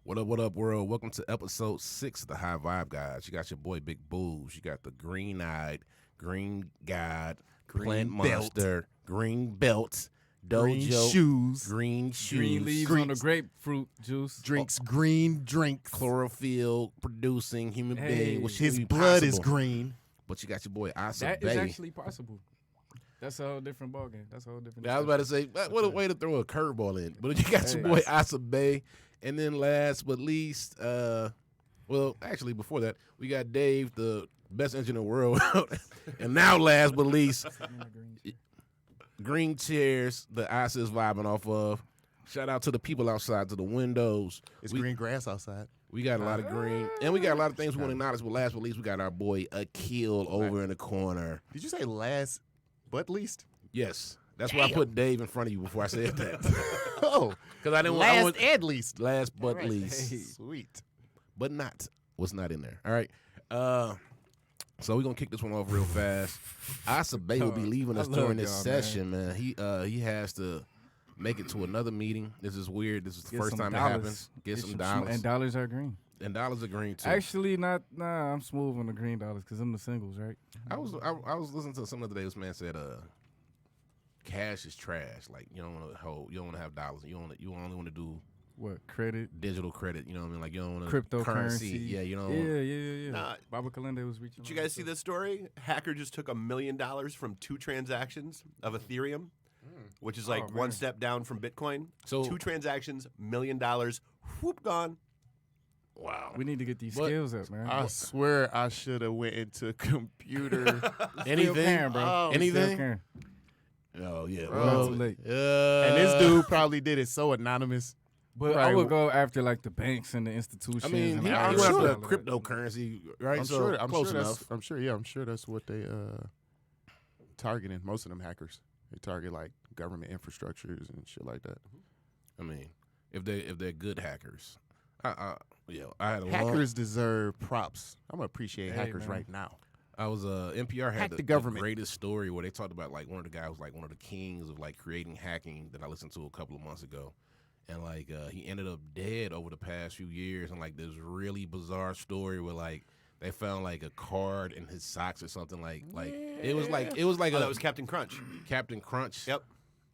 What up, world? Welcome to episode 6 of the High Vibe Guys. You got your boy Big Booze. You got the green-eyed, green god, plant monster, green belt, dojo, green shoes, green leaves on the grapefruit juice, drinks green drinks, chlorophyll producing human being. His blood is green. But you got your boy Asa That Bay. is actually possible. That's a whole different ballgame. That's a whole different. I was about to say, what a way to throw a curveball in. But you got your boy Asa Bay. And then last but least, well, actually before that, we got Dave, the best engineer in the world. And now last but least, green chairs that Asa is vibing off of. Shout out to the people outside, to the windows. It's green grass outside. We got a lot of green. And we got a lot of things we want to acknowledge. But last but least, we got our boy Akil over in the corner. Did you say last but least? Yes. That's why I put Dave in front of you before I said that. Oh, because I didn't last want and least. Last but right. least. Hey, sweet. But not. What's not in there. All right. So we're going to kick this one off real fast. Asa Bay will be leaving us during this session, man. He has to make it to another meeting. This is weird. This is the first time it happens. Get some dollars. And dollars are green. And dollars are green, too. Actually, nah, I'm smooth on the green dollars because I'm the singles, right? I was listening to something the other day. This man said, cash is trash. Like you don't want to hold, you don't want to have dollars. You only want to do what? Credit, digital credit. You know what I mean? Like you don't want to cryptocurrency. Yeah, you know. Yeah. Nah, Baba Kalende was reaching. Did you guys see this story? Hacker just took $1 million from 2 transactions of Ethereum, which is like one step down from Bitcoin. So 2 transactions, $1 million, whoop, gone. Wow. We need to get these skills up, man. I swear I should have went into computer. Anything, bro. Oh, anything. Oh yeah, well, too late. And this dude probably did it so anonymous. But I would go after like the banks and the institutions. I mean, he went after cryptocurrency, right? I'm sure that's what they targeting. Most of them hackers, they target like government infrastructures and shit like that. I mean, if they're good hackers, hackers deserve props. I'm gonna appreciate hackers right now. I was NPR had the government. The greatest story where they talked about like one of the guys was like one of the kings of like creating hacking that I listened to a couple of months ago, and like he ended up dead over the past few years, and like this really bizarre story where like they found like a card in his socks or something it was like that was Captain Crunch. Captain Crunch. Yep.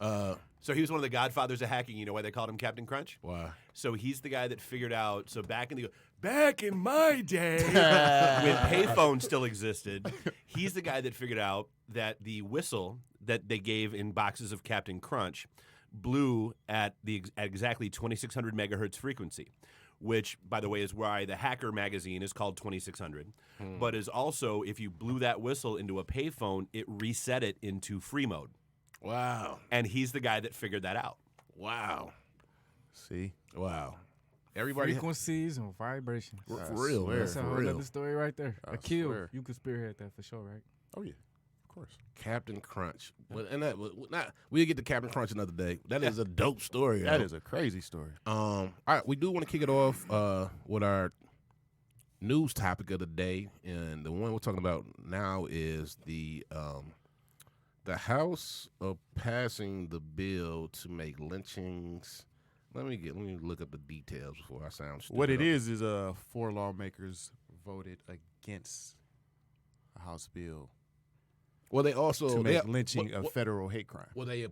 So he was one of the godfathers of hacking. You know why they called him Captain Crunch? Why? So he's the guy that figured out. So back in my day, when payphones still existed, he's the guy that figured out that the whistle that they gave in boxes of Captain Crunch blew at exactly 2600 megahertz frequency, which, by the way, is why the Hacker magazine is called 2600. But is also, if you blew that whistle into a payphone, it reset it into free mode. Wow. And he's the guy that figured that out. Wow. See? Wow. Everybody frequencies and vibrations. For real. That's a whole real. other story right there. Akil, you could spearhead that for sure, right? Oh, yeah. Of course. Captain Crunch. We'll get to Captain Crunch another day. That is a dope story. That is a crazy story. All right, we do want to kick it off with our news topic of the day. And the one we're talking about now is the House of passing the bill to make lynchings. Let me look up the details before I sound stupid. What it is 4 lawmakers voted against a House bill. Well, they also to make lynching a federal hate crime. Well, they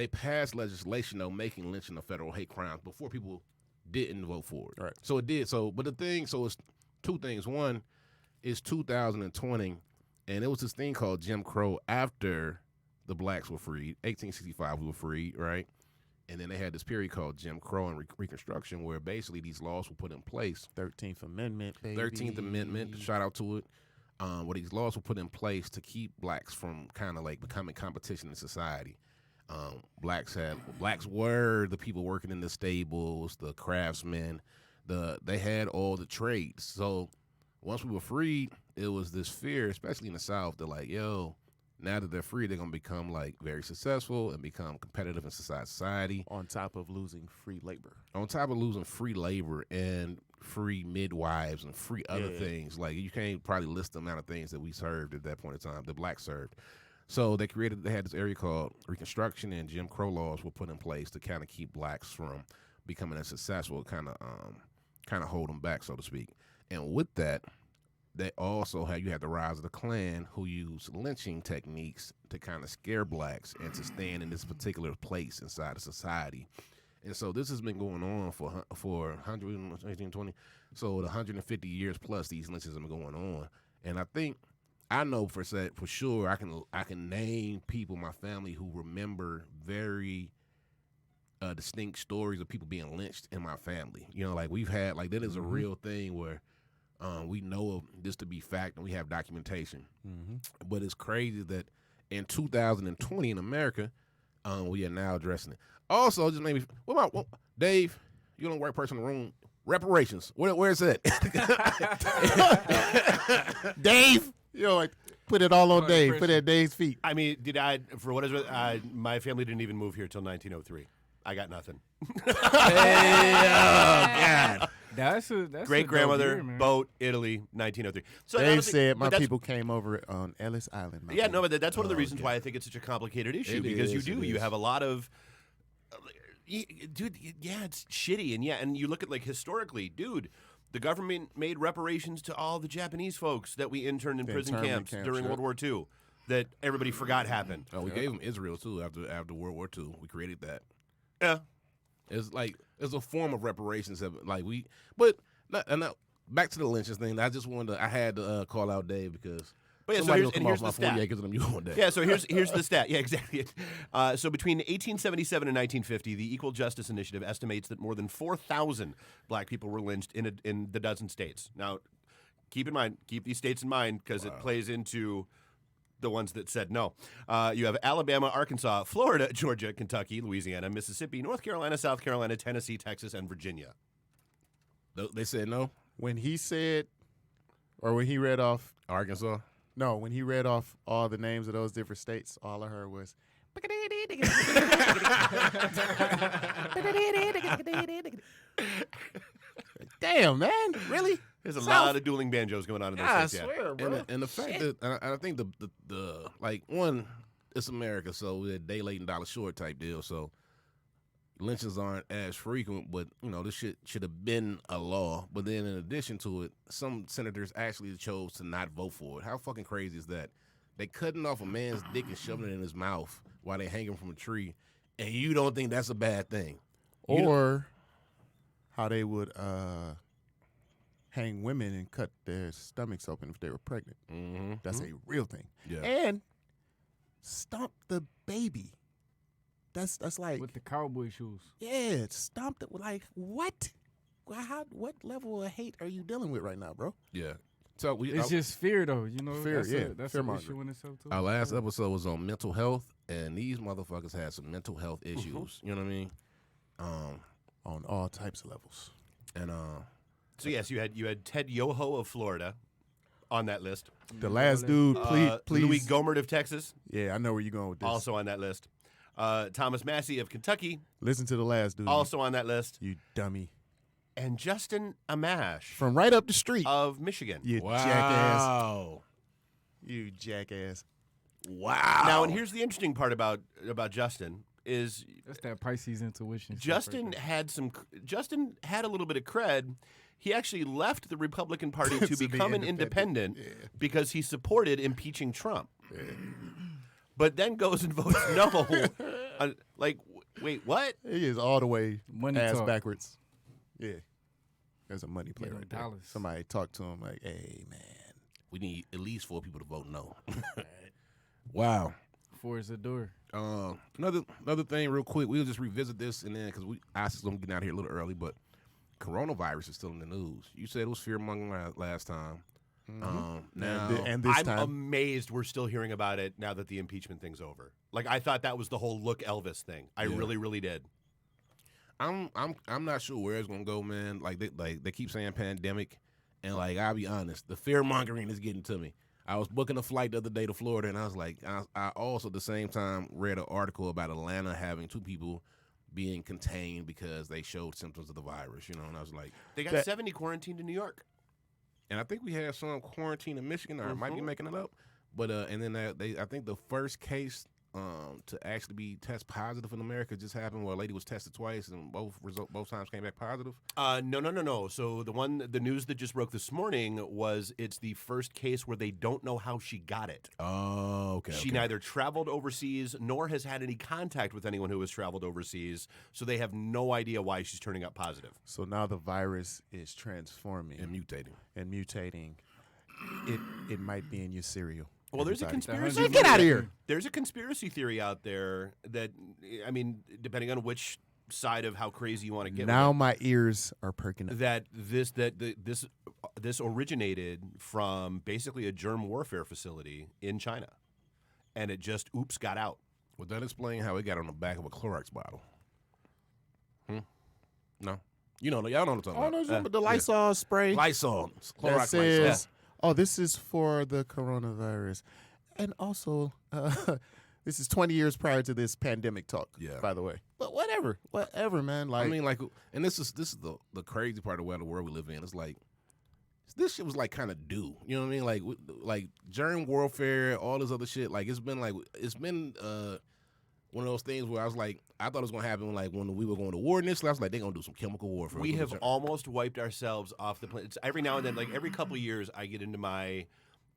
passed legislation though making lynching a federal hate crime before people didn't vote for it. Right. So it did. But it's 2 things. One is 2020. And it was this thing called Jim Crow after the blacks were freed. 1865 we were freed, right? And then they had this period called Jim Crow and Reconstruction where basically these laws were put in place. 13th Amendment, baby. 13th Amendment, shout out to it. Where these laws were put in place to keep blacks from kind of like becoming competition in society. Blacks were the people working in the stables, the craftsmen. They had all the trades. So once we were freed, it was this fear, especially in the South, that like, yo, now that they're free, they're going to become like very successful and become competitive in society. On top of losing free labor. On top of losing free labor and free midwives and free other things. Like you can't probably list the amount of things that we served at that point in time, the blacks served. So they had this area called Reconstruction, and Jim Crow laws were put in place to kind of keep blacks from becoming a successful kind of hold them back, so to speak. And with that, they also you had the rise of the Klan, who used lynching techniques to kind of scare blacks and to stand in this particular place inside of society. And so this has been going on for 120, so 150 years plus. These lynchings have been going on, and I know for sure I can name people in my family who remember very distinct stories of people being lynched in my family. You know, like we've had that is a real thing where we know of this to be fact and we have documentation. But it's crazy that in 2020 in America, we are now addressing it. Also, just maybe Dave, you're the right person in the room. Reparations. Where's that? Dave, like put it all on Dave. Put it at Dave's feet. I mean, for what is it? My family didn't even move here till 1903. I got nothing. God. That's great grandmother, boat, Italy, 1903. So Dave said my people came over on Ellis Island. No, but that's one of the reasons why I think it's such a complicated issue because you have a lot of. Dude, it's shitty, and you look at historically, dude. The government made reparations to all the Japanese folks that we interned in prison camps during World War II that everybody forgot happened. Oh, we gave them Israel too after World War II. We created that. Yeah, it's a form of reparations. Back to the lynchings thing. I just wanted I had to call out Dave because. But yeah, somebody so will come off my 40 acres and I'm you one day. Yeah, so here's the stat. Yeah, exactly. So between 1877 and 1950, the Equal Justice Initiative estimates that more than 4,000 black people were lynched in the dozen states. Now, keep these states in mind because it plays into the ones that said no. You have Alabama, Arkansas, Florida, Georgia, Kentucky, Louisiana, Mississippi, North Carolina, South Carolina, Tennessee, Texas, and Virginia. They said no? When he said, or when he read off Arkansas? No, when he read off all the names of those different states, all I heard was. Damn, man, really? There's a lot of dueling banjos going on in those states. I swear, bro. And the fact that I think the one, it's America, so we're a day late and dollar short type deal. So lynchings aren't as frequent, but this shit should have been a law. But then in addition to it, some senators actually chose to not vote for it. How fucking crazy is that? They cutting off a man's dick and shoving it in his mouth while they hang him from a tree, and you don't think that's a bad thing? Or how they would hang women and cut their stomachs open if they were pregnant. Mm-hmm. That's a real thing. Yeah. And stomp the baby. That's like with the cowboy shoes. Yeah, stomp it. Like what? What level of hate are you dealing with right now, bro? Yeah. So it's just fear, though. Fear. That's fear an issue in itself too. Our last episode was on mental health, and these motherfuckers had some mental health issues. You know what I mean? On all types of levels. And so yes, you had Ted Yoho of Florida on that list. The last dude, please. Louis Gohmert of Texas. Yeah, I know where you're going with this. Also on that list. Thomas Massey of Kentucky. Listen to the last dude. Also on that list. You dummy. And Justin Amash. From right up the street. Of Michigan. You jackass. You jackass. Wow. Now, and here's the interesting part about Justin is that's that Pisces intuition. Justin had a little bit of cred. He actually left the Republican Party to become an independent because he supported impeaching Trump. Yeah. But then goes and votes no. Wait, what? He is all the way money ass talk. Backwards. Yeah. There's a money play right there. dollars. Somebody talk to him like, hey, man. We need at least 4 people to vote no. Wow. 4 is the door. Another thing real quick. We'll just revisit this and then because I was going to get out here a little early, but coronavirus is still in the news. You said it was fear-mongering last time. Now, and this I'm time. amazed we're still hearing about it now that the impeachment thing's over. Like I thought that was the whole look Elvis thing. I really, really did. I'm not sure where it's gonna go, man. Like they keep saying pandemic, and I'll be honest, the fear mongering is getting to me. I was booking a flight the other day to Florida, and I was like, I also at the same time read an article about Atlanta having 2 people being contained because they showed symptoms of the virus. And I was like, they got 70 quarantined in New York. And I think we had some quarantine in Michigan, or I might be making it up. But and then I think the first case to actually be test positive in America just happened where a lady was tested twice and both times came back positive? No. So the news that just broke this morning was it's the first case where they don't know how she got it. Oh, okay. She neither traveled overseas nor has had any contact with anyone who has traveled overseas, so they have no idea why she's turning up positive. So now the virus is transforming And mutating. It might be in your cereal. Well, there's a Everybody. conspiracy. Get out of here. There's a conspiracy theory out there that, I mean, depending on which side of how crazy you want to get. Now with my ears are perking up. this originated from basically a germ warfare facility in China, and it just got out. Would that explain how it got on the back of a Clorox bottle? No. You know, y'all know what I'm talking about. The Lysol spray Lysol. Clorox that says, Lysol. "Oh, this is for the coronavirus," and also this is 20 years prior to this pandemic talk. Yeah. By the way, but whatever, man. Like, I mean, like, and this is the crazy part of the world we live in. It's like this shit was like kind of due. You know what I mean? Like germ warfare, all this other shit. Like it's been one of those things where I was like, I thought it was gonna happen like when we were going to war in this. I was like, they're gonna do some chemical warfare. We have almost wiped ourselves off the planet. It's every now and then, like every couple of years, I get into my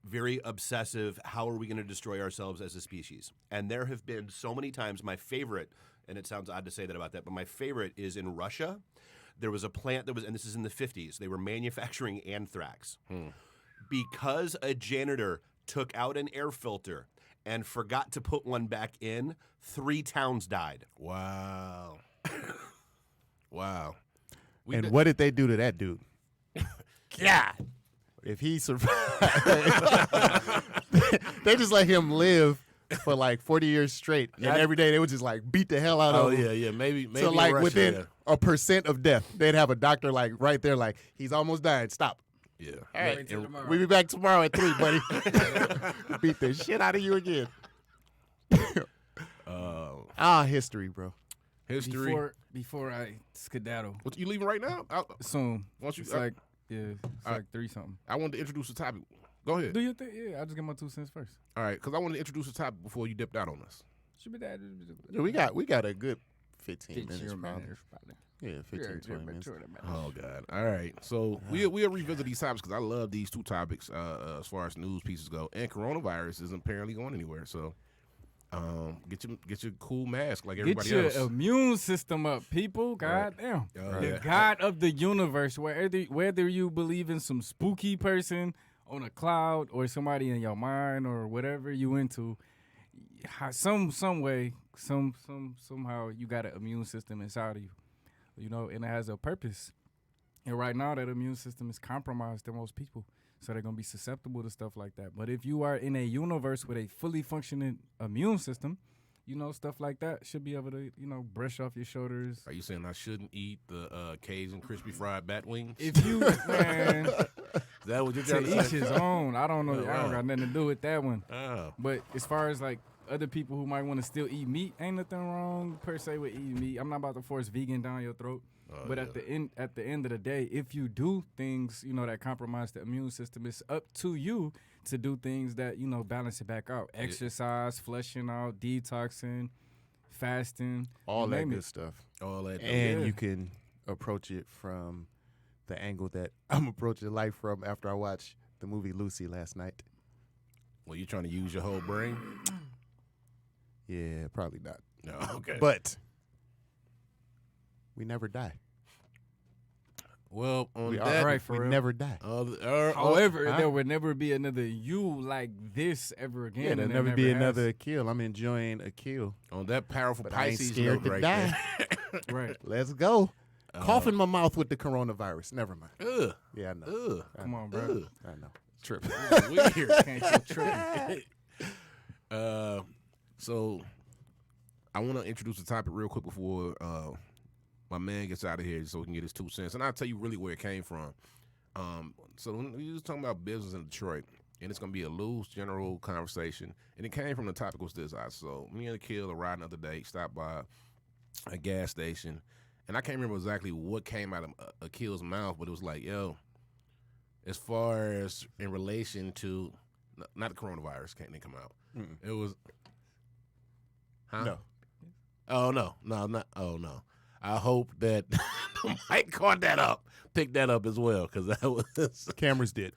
very obsessive, how are we going to destroy ourselves as a species? And there have been so many times, my favorite, and it sounds odd to say that about that, but my favorite is in Russia. There was a plant that was, and this is in the 50s, they were manufacturing anthrax. Because a janitor took out an air filter and forgot to put one back in, 3 towns died. Wow. Wow. and what did they do to that dude? God. If he survived, they just let him live for like 40 years straight, and every day they would just like beat the hell out of him. Yeah, maybe. So like Russia, within a % of death, they'd have a doctor like right there, like he's almost dying. Stop. yeah. All right, And- we'll be back tomorrow at 3, buddy. Beat the shit out of you again. History, bro. history. Before I skedaddle What, you leaving right now? soon. Once you, It's like like 3 something. I wanted to introduce the topic. Go ahead. Do you think? Yeah, I'll just get my 2 cents first. All right, because I wanted to introduce the topic before you dipped out on us. Should be that. Yeah, we got a good 15 minutes, probably. Yeah, 15, 20 minutes. Oh God! All right, so we'll revisit these topics because I love these 2 topics as far as news pieces go. And coronavirus isn't apparently going anywhere. So, get your cool mask like everybody Get your else. immune system up, people. God damn. The God of the universe, whether you believe in some spooky person on a cloud or somebody in your mind or whatever you into, somehow you got an immune system inside of you, you know, and it has a purpose. And right now that immune system is compromised to most people, so they're gonna be susceptible to stuff like that. But if you are in a universe with a fully functioning immune system, you know, stuff like that should be able to, you know, brush off your shoulders. Are you saying I shouldn't eat the Cajun crispy fried bat wings? If you, man, Is that what you're trying to to each say? his own. I don't know. Oh, I don't wow. got nothing to do with that one. Oh. But as far as like other people who might want to still eat meat, ain't nothing wrong per se with eating meat. I'm not about to force vegan down your throat. But at the end of the day, if you do things, you know, that compromise the immune system, it's up to you to do things that, you know, balance it back out. Exercise, flushing out, detoxing, fasting, All you that name good it. stuff. All that. And Yeah. you can approach it from the angle that I'm approaching life from after I watched the movie Lucy last night. Well, you trying to use your whole brain? Yeah, probably not. No. Okay. But we never die. well, on We that, All right, for we real. never die. However, huh? there would never be another you like this ever again. Yeah, and there'll there never be has. another kill. I'm enjoying a kill. on that powerful But I ain't Pisces scared note to right die. Right. Let's go. Cough in my mouth with the coronavirus. Never mind. there. Ugh. Yeah, I know. Ugh. Come on, bro. Ugh. I know. Tripping. Weird. Can't you tripping. So I want to introduce the topic real quick before my man gets out of here, so we can get his 2 cents, and I'll tell you really where it came from. So we was talking about business in Detroit, and it's gonna be a loose, general conversation, and it came from the topic was this. So me and Akil are riding the other day, stopped by a gas station, and I can't remember exactly what came out of Akil's mouth, but it was like, yo, as far as in relation to not the coronavirus, didn't come out. It was Huh? No. Oh no, not. Oh no. I hope that Mike caught that up, picked that up as well, because that was Cameras did.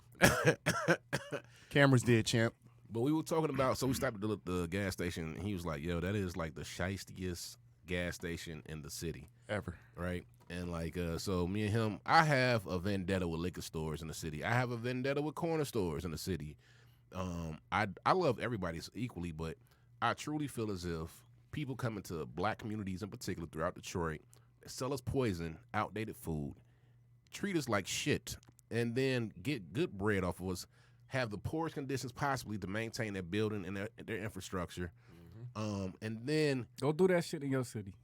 Cameras did, champ. But we were talking about, so we stopped at the gas station, and he was like, "Yo, that is like the shiestiest gas station in the city Ever. right?" And like, so me and him, I have a vendetta with liquor stores in the city. I have a vendetta with corner stores in the city. I love everybody equally, but I truly feel as if people come into black communities in particular throughout Detroit, sell us poison, outdated food, treat us like shit, and then get good bread off of us, have the poorest conditions possibly to maintain their building and their infrastructure, and then Go do that shit in your city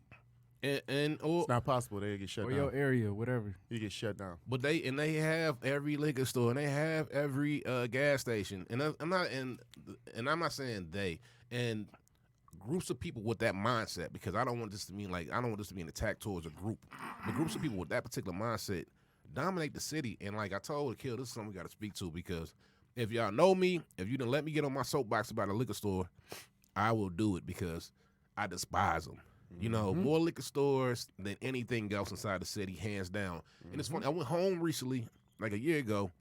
It's not possible. They get shut or down. your area, whatever. You get shut down. but they have every liquor store and they have every gas station, and I'm not saying they and groups of people with that mindset, because I don't want this to mean like, I don't want this to be an attack towards a group, but groups of people with that particular mindset dominate the city. And like I told Akil, this is something we got to speak to, because if y'all know me, if you didn't let me get on my soapbox about a liquor store, I will do it, because I despise them. You know, more liquor stores than anything else inside the city, hands down. And it's funny, I went home recently, like a year ago,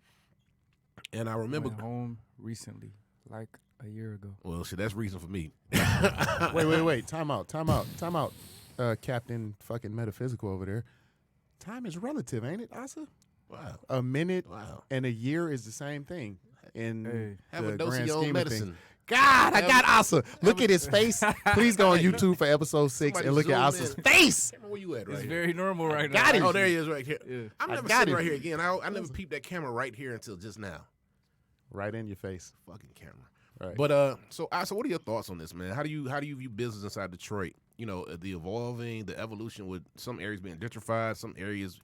and I remember Went home recently, like a year ago. well, shit, that's reason for me. Wait. Time out. Captain fucking Metaphysical over there. Time is relative, ain't it, Asa? Wow. A minute Wow. and a year is the same thing. In Hey. Have the a dose of grand your own scheme of things. medicine. God, I got Asa. Look at his face. Please go on YouTube for episode 6 Somebody and look at zoom Asa's in. face. Where you at right It's here? very normal right now. got him. Oh, there he is right here. Yeah. I'm I never got sitting him. right here again. I never peeped that camera right here until just now. Right in your face. Fucking camera. Right. But so Asa, what are your thoughts on this, man? How do you view business inside Detroit? You know, the evolution with some areas being gentrified, some areas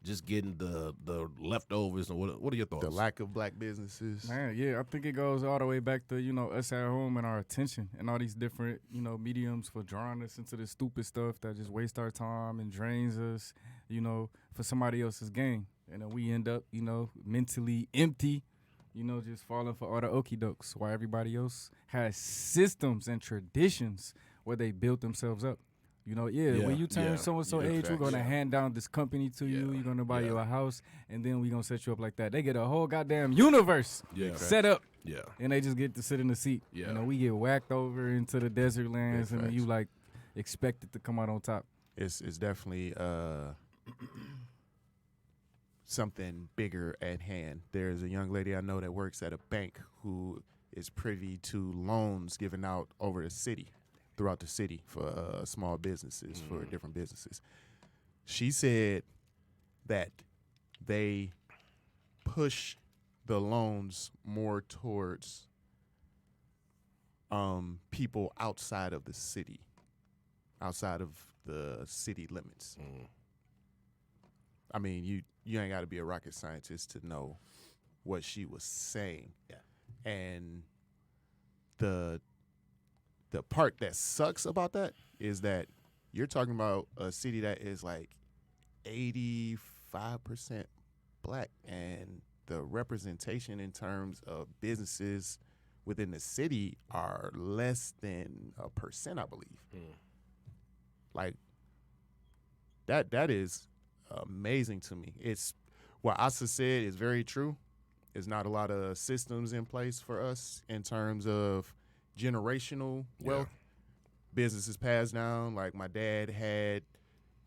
just getting the leftovers, and what are your thoughts? The lack of black businesses. Man, yeah, I think it goes all the way back to, us at home and our attention and all these different, mediums for drawing us into this stupid stuff that just wastes our time and drains us, for somebody else's gain. And then we end up, mentally empty, just falling for all the okie dokes, while everybody else has systems and traditions where they built themselves up. When you turn so-and-so age, we're going to hand down this company to you. You're going to buy you a house, and then we're going to set you up like that. They get a whole goddamn universe set up, and they just get to sit in the seat. Yeah. We get whacked over into the desert lands, Big and then facts. you, expected to come out on top. It's definitely something bigger at hand. There's a young lady I know that works at a bank who is privy to loans given out over the city, throughout the city for small businesses, for different businesses. She said that they push the loans more towards people outside of the city, outside of the city limits. I mean, you ain't got to be a rocket scientist to know what she was saying. Yeah. And the part that sucks about that is that you're talking about a city that is like 85% black, and the representation in terms of businesses within the city are less than 1%, I believe. Like that is amazing to me. It's what Asa said is very true. There's not a lot of systems in place for us in terms of generational wealth. Businesses passed down. Like my dad had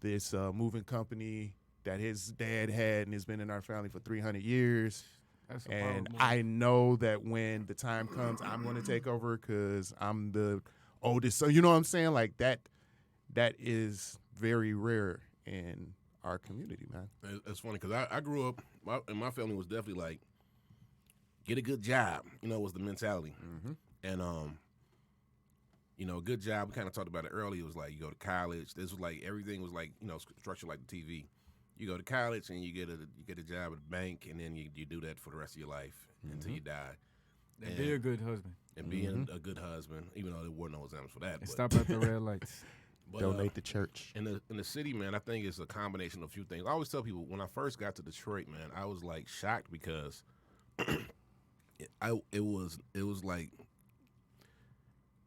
this moving company that his dad had, and it's been in our family for 300 years. That's a And problem. I know that when the time comes, I'm going to take over because I'm the oldest. So you know what I'm saying? Like that is very rare in our community, man. It's funny because I grew up, and my family was definitely like, get a good job, was the mentality. And, a good job, we kind of talked about it earlier. It was like you go to college. This was like, everything was like, structured like the TV. You go to college and you get a job at a bank, and then you do that for the rest of your life until you die. And be a good husband. And being a good husband, even though there were no exams for that. And stop at the red lights. But, Donate to church. in the city, man, I think it's a combination of a few things. I always tell people when I first got to Detroit, man, I was like shocked because it was like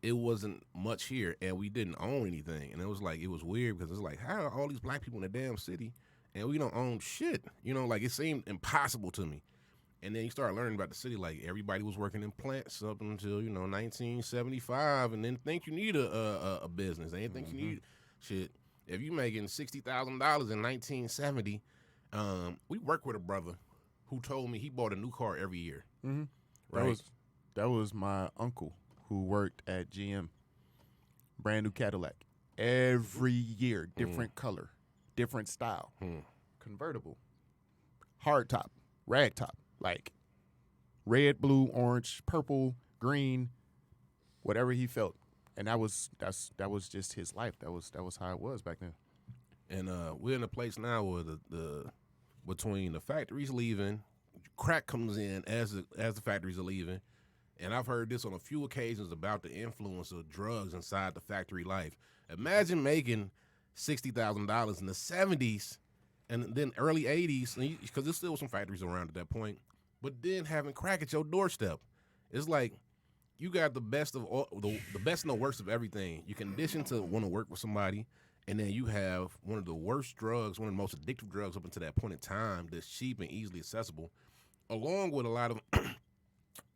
it wasn't much here, and we didn't own anything. And it was weird because it's like, how are all these black people in the damn city, and we don't own shit? You know, like it seemed impossible to me. And then you start learning about the city, like everybody was working in plants up until 1975, and then think you need a business. They didn't think you need shit. If you making $60,000 in 1970, we worked with a brother who told me he bought a new car every year. Mm-hmm. Right? That was my uncle who worked at GM. Brand new Cadillac. Every year, different color, different style. Convertible. Hard top, rag top. Like red, blue, orange, purple, green, whatever he felt. And that was just his life. That was how it was back then. And we're in a place now where the between the factories leaving, crack comes in as the factories are leaving. And I've heard this on a few occasions about the influence of drugs inside the factory life. Imagine making $60,000 in the 70s and then early 80s, because there's still some factories around at that point, but then having crack at your doorstep. It's like you got the best of all, the best and the worst of everything. You condition to want to work with somebody, and then you have one of the worst drugs, one of the most addictive drugs up until that point in time that's cheap and easily accessible, along with a lot of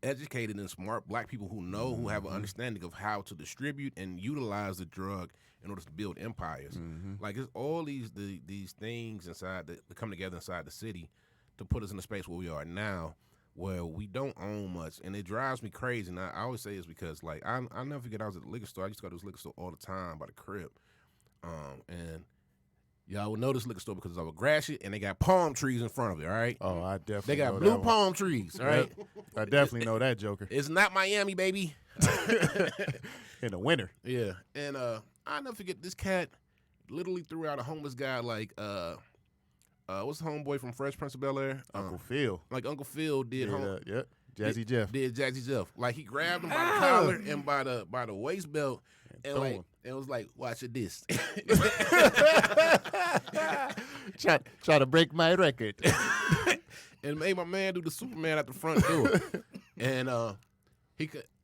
educated and smart black people who have an understanding of how to distribute and utilize the drug in order to build empires. Like it's all these things inside that come together inside the city to put us in the space where we are now, where we don't own much, and it drives me crazy. And I always say this because, like, I never forget I was at the liquor store. I used to go to this liquor store all the time by the crib, and y'all would know this liquor store because it's over Gratiot, and they got palm trees in front of it. All right. Oh, I definitely. They got know blue that one. palm trees. All right. I definitely know that Joker. It's not Miami, baby. In the winter. Yeah, and I never forget this cat literally threw out a homeless guy like what's the homeboy from Fresh Prince of Bel-Air? Uncle Phil. Like Uncle Phil did. Yep. Jazzy Jeff. Did Jazzy Jeff. Like he grabbed him by the collar and by the waist belt and like him. it was like, watch it this. Try to break my record. And made my man do the Superman at the front door. And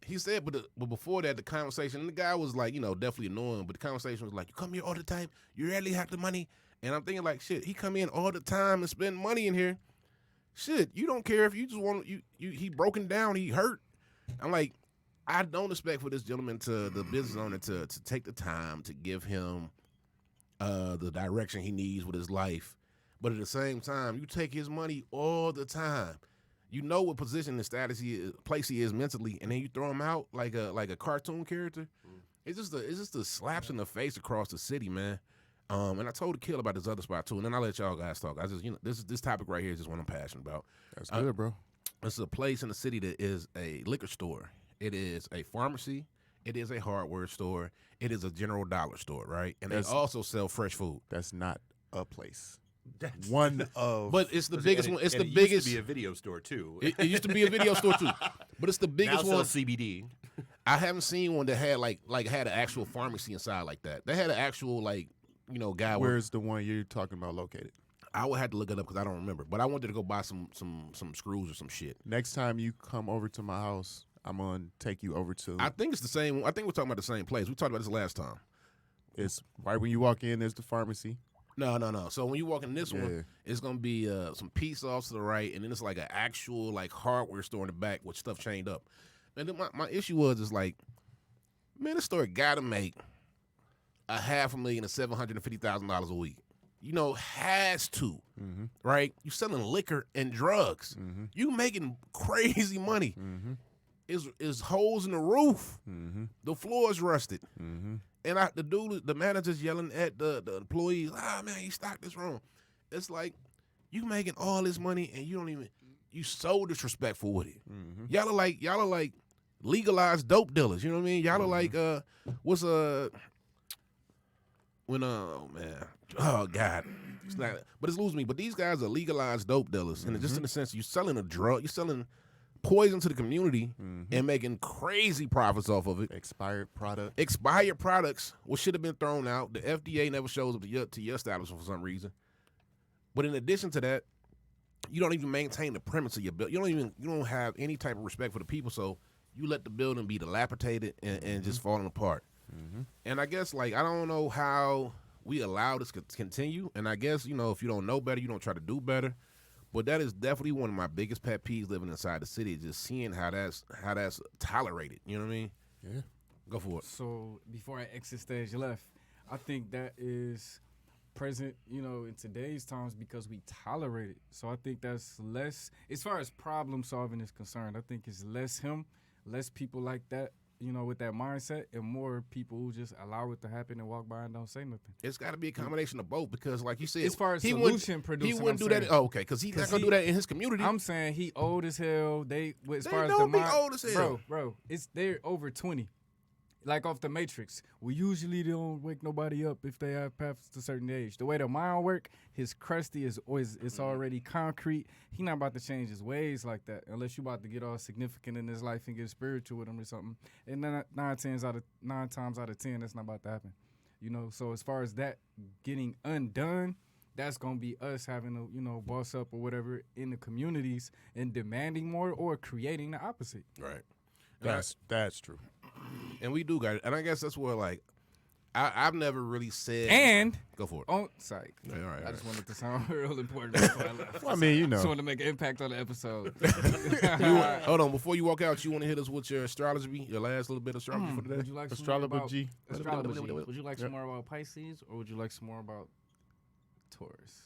he said, but before that, the conversation, and the guy was like, definitely annoying, but the conversation was like, you come here all the time, you rarely have the money. And I'm thinking like, shit, he come in all the time and spend money in here. Shit, you don't care if you just want he broken down, he hurt. I'm like, I don't expect for this gentleman the business owner to take the time to give him the direction he needs with his life. But at the same time, you take his money all the time. You know what position and status place he is mentally, and then you throw him out like a cartoon character. It's just the slaps in the face across the city, man. And I told the kid about this other spot too, and then I'll let y'all guys talk. I just this topic right here is just what I'm passionate about. That's good, bro. It's a place in the city that is a liquor store. It is a pharmacy. It is a hardware store. It is a general dollar store, right? And they also sell fresh food. That's not a place. That's One of. But it's the biggest one. It's the it biggest. used to be a video store too. It used to be a video store too, but it's the biggest now one. sells CBD. I haven't seen one that had like had an actual pharmacy inside like that. They had an actual guy. Where's the one you're talking about located? I would have to look it up because I don't remember. But I wanted to go buy some screws or some shit. Next time you come over to my house, I'm gonna take you over to. I think it's the same. I think we're talking about the same place. We talked about this last time. It's right when you walk in. There's the pharmacy. No. So when you walk in this one, it's gonna be some pizza off to the right, and then it's like an actual hardware store in the back with stuff chained up. And then my issue is like, man, this store gotta make $500,000 to $750,000 a week. Has to, right? You selling liquor and drugs. You making crazy money. Is holes in the roof. The floor is rusted. And the manager's yelling at the employees, man, you stocked this wrong. It's like, you making all this money and you so disrespectful with it. Y'all are like legalized dope dealers. You know what I mean? Y'all are like, oh God, it's not, but it's losing me. But these guys are legalized dope dealers, and just in the sense you're selling a drug, you're selling poison to the community and making crazy profits off of it. Expired products, what should have been thrown out. The FDA never shows up to your establishment for some reason. But in addition to that, you don't even maintain the premise of your building. You don't have any type of respect for the people. So you let the building be dilapidated and just falling apart. Mm-hmm. And I guess, like, I don't know how we allow this to continue. And I guess, you know, if you don't know better, you don't try to do better. But that is definitely one of my biggest pet peeves living inside the city, just seeing how that's tolerated. You know what I mean? Yeah. Go for it. So before I exit stage left, I think that is present, you know, in today's times because we tolerate it. So I think that's less, as far as problem solving is concerned, I think it's less people like that, you know, with that mindset, and more people who just allow it to happen and walk by and don't say nothing. It's got to be a combination of both because, like you said, As far as he solution producing, he wouldn't do that. Oh, okay, because he's not gonna do that in his community. I'm saying he old as hell. As far as don't the be old as hell, bro. They're over 20. Like off the Matrix, we usually don't wake nobody up if they have past a certain age. The way the mind work, his crusty is always it's already concrete. He not about to change his ways like that unless you about to get all significant in his life and get spiritual with him or something. And nine times out of 10, that's not about to happen. You know. So as far as that getting undone, that's gonna be us having to, you know, boss up or whatever in the communities and demanding more or creating the opposite. Right. That's true. And we do got it. And I guess that's where, like, I've never really said. And go for it. Oh, sorry. Yeah, all right. I just wanted to sound real important before I left. Well, I mean, you know. Just wanted to make an impact on the episode. Hold on, before you walk out, you want to hit us with your astrology, your last little bit of astrology for today? Would you like some more about Astrology. astrology? Would you like some more about Pisces, or would you like some more about Taurus?